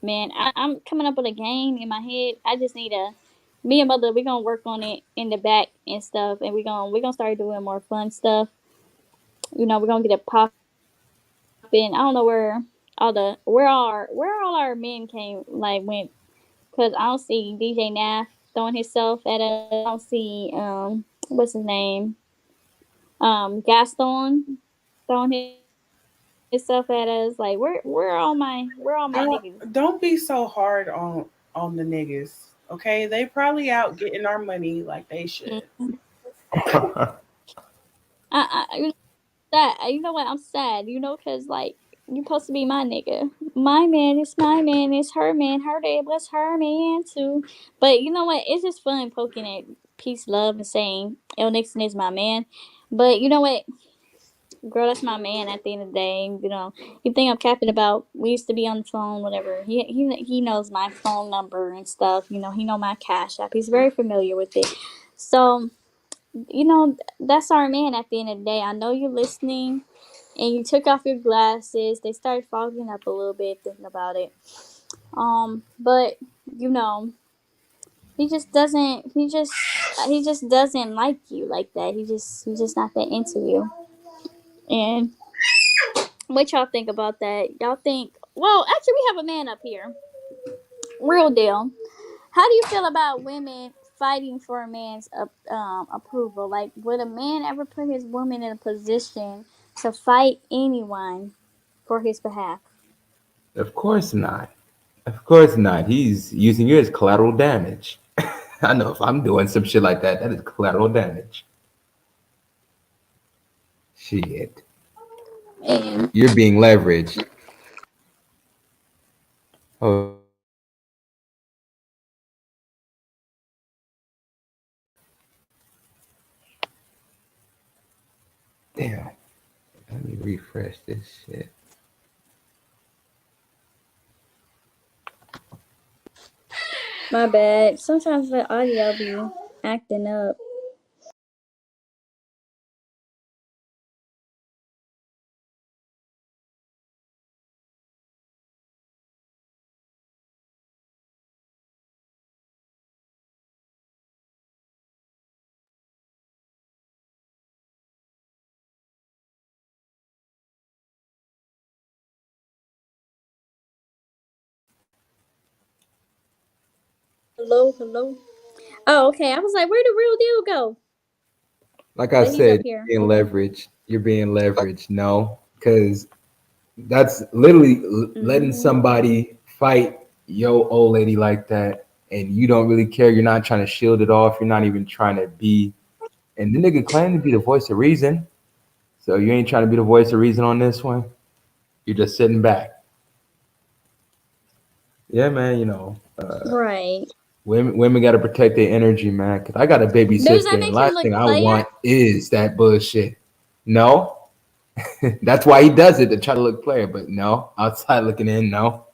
Man, I'm coming up with a game in my head. I just need a me and mother. We gonna work on it in the back and stuff, and we gonna start doing more fun stuff. We're gonna get it popping. I don't know where all our men came like went because I don't see DJ Nath throwing himself at us. I don't see what's his name Gaston throwing himself at us. Like where all my niggas? Don't be so hard on the niggas. Okay, they probably out getting our money like they should. You know what? I'm sad. Cause like you supposed to be my nigga. My man is my man. It's her man. Her dad was her man too. But you know what? It's just fun poking at peace, love, and saying El Nixon is my man. But you know what? Girl, that's my man. At the end of the day, you think I'm capping about? We used to be on the phone, whatever. He knows my phone number and stuff. He know my cash app. He's very familiar with it. So that's our man. At the end of the day, I know you're listening and you took off your glasses. They started fogging up a little bit thinking about it. But you know, he just doesn't like you like that. He's just not that into you. And What y'all think about that? Y'all think? Well, actually, we have a man up here. Real deal. How do you feel about women fighting for a man's approval? Like, would a man ever put his woman in a position to fight anyone for his behalf? Of course not. Of course not. He's using you as collateral damage. I know if I'm doing some shit like that, that is collateral damage. Shit. And You're being leveraged. Oh, damn. Let me refresh this shit. my bad. Sometimes the audio be acting up. Hello, hello. Oh, okay. I was like, where the real deal go? Like I But he's up said, here. you're being Okay. leveraged. You're being leveraged. No, because that's literally letting Mhm. somebody fight your old lady like that, and you don't really care. You're not trying to shield it off. You're not even trying to be. And the nigga claimed to be the voice of reason. So you ain't trying to be the voice of reason on this one. You're just sitting back. Yeah, man. Right. Women got to protect their energy, man. Cause I got a baby Does sister, that and make him last look thing I player? want is that bullshit. No, that's why he does it to try to look player. But no, outside looking in, no,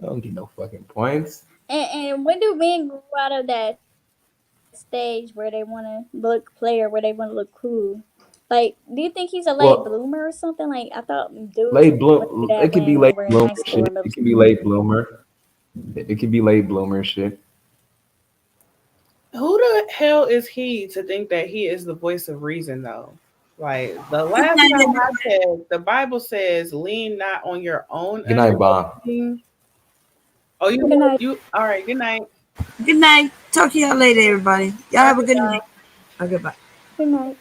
I don't get no fucking points. And when do men grow out of that stage where they want to look player, where they want to look cool? Like, do you think he's a late Well, bloomer or something? Like, I thought dudes late would do bloom. that It could be when they late were in bloomer high school shit. or middle It school. could be late bloomer. It could be late bloomer shit. Who the hell is he to think that he is the voice of reason, though? Like the Good last night, time I everybody. checked, the Bible says, "Lean not on your own Good night, Bomb. understanding." Oh, Good night. you. All right. Good night. Good night. Talk to y'all later, everybody. Y'all All have right, a good night. y'all. Oh, goodbye. Good night.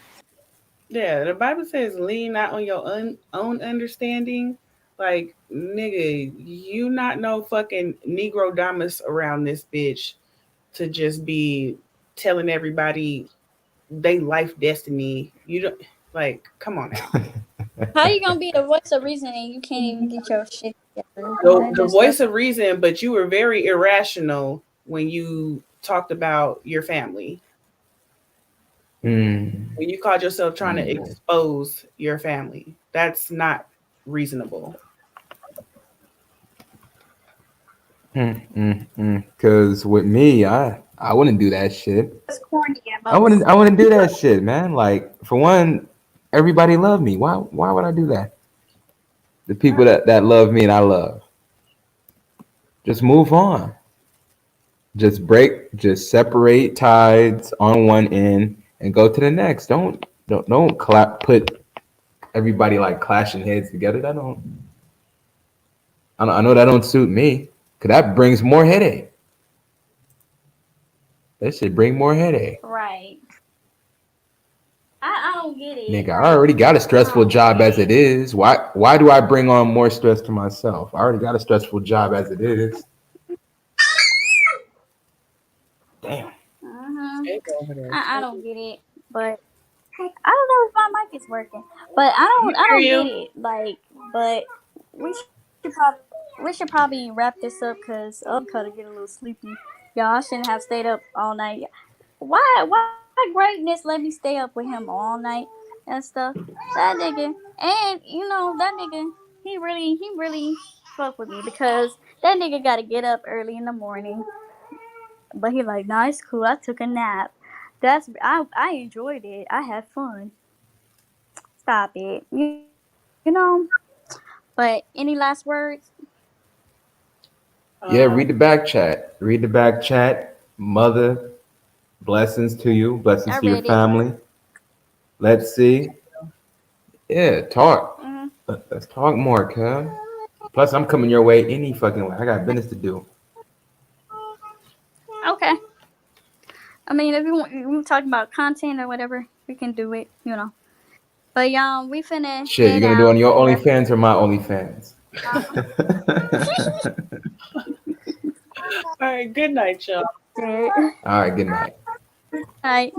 Yeah, the Bible says, "Lean not on your own understanding." Like, nigga, you not no fucking Negro Damas around this bitch to just be telling everybody they life destiny. You don't like. Come on now. How you gonna be the voice of reason and you can't even get your shit together? That The just don't. voice of reason, but you were very irrational when you talked about your family. Mm, When you called yourself trying to mm, expose your family. That's not reasonable. Cause with me, I wouldn't do that shit. It's corny at I wouldn't most. I wouldn't do that shit, man. Like for one, everybody love me. Why would I do that? The people that love me and I love. Just move on. Just separate tides on one end and go to the next. Don't put everybody like clashing heads together. I know that don't suit me. Cause that brings more headache. That should bring more headache. Right. I don't get it. Nigga, I Like, already got a I stressful don't job get as it. it is. Why do I bring on more stress to myself? I already got a stressful job as it is. Damn. Mhm. Take over there. I don't get it. But I don't know if my mic is working. But I Hear don't get you. it. Like, but we should probably wrap this up because I'm kind of getting a little sleepy. Y'all, I shouldn't have stayed up all night. Why greatness let me stay up with him all night and stuff? That nigga, and that nigga, he really fuck with me because that nigga got to get up early in the morning. But he like, nah, it's cool. I took a nap. I enjoyed it. I had fun. Stop it. But any last words? Yeah, Um, read the back chat. Read the back chat. Mother, blessings to you. I Blessings to read your it. family. Let's see. Yeah, talk. Mhm. Let's talk more, cuz. Plus, I'm coming your way any fucking way. I got business to do. Okay. I mean, if we talk about content or whatever, we can do it. You know. But we finna Shit, head you gonna do it on out your here. OnlyFans or my OnlyFans? All right, good night, y'all. All All right, good night. right.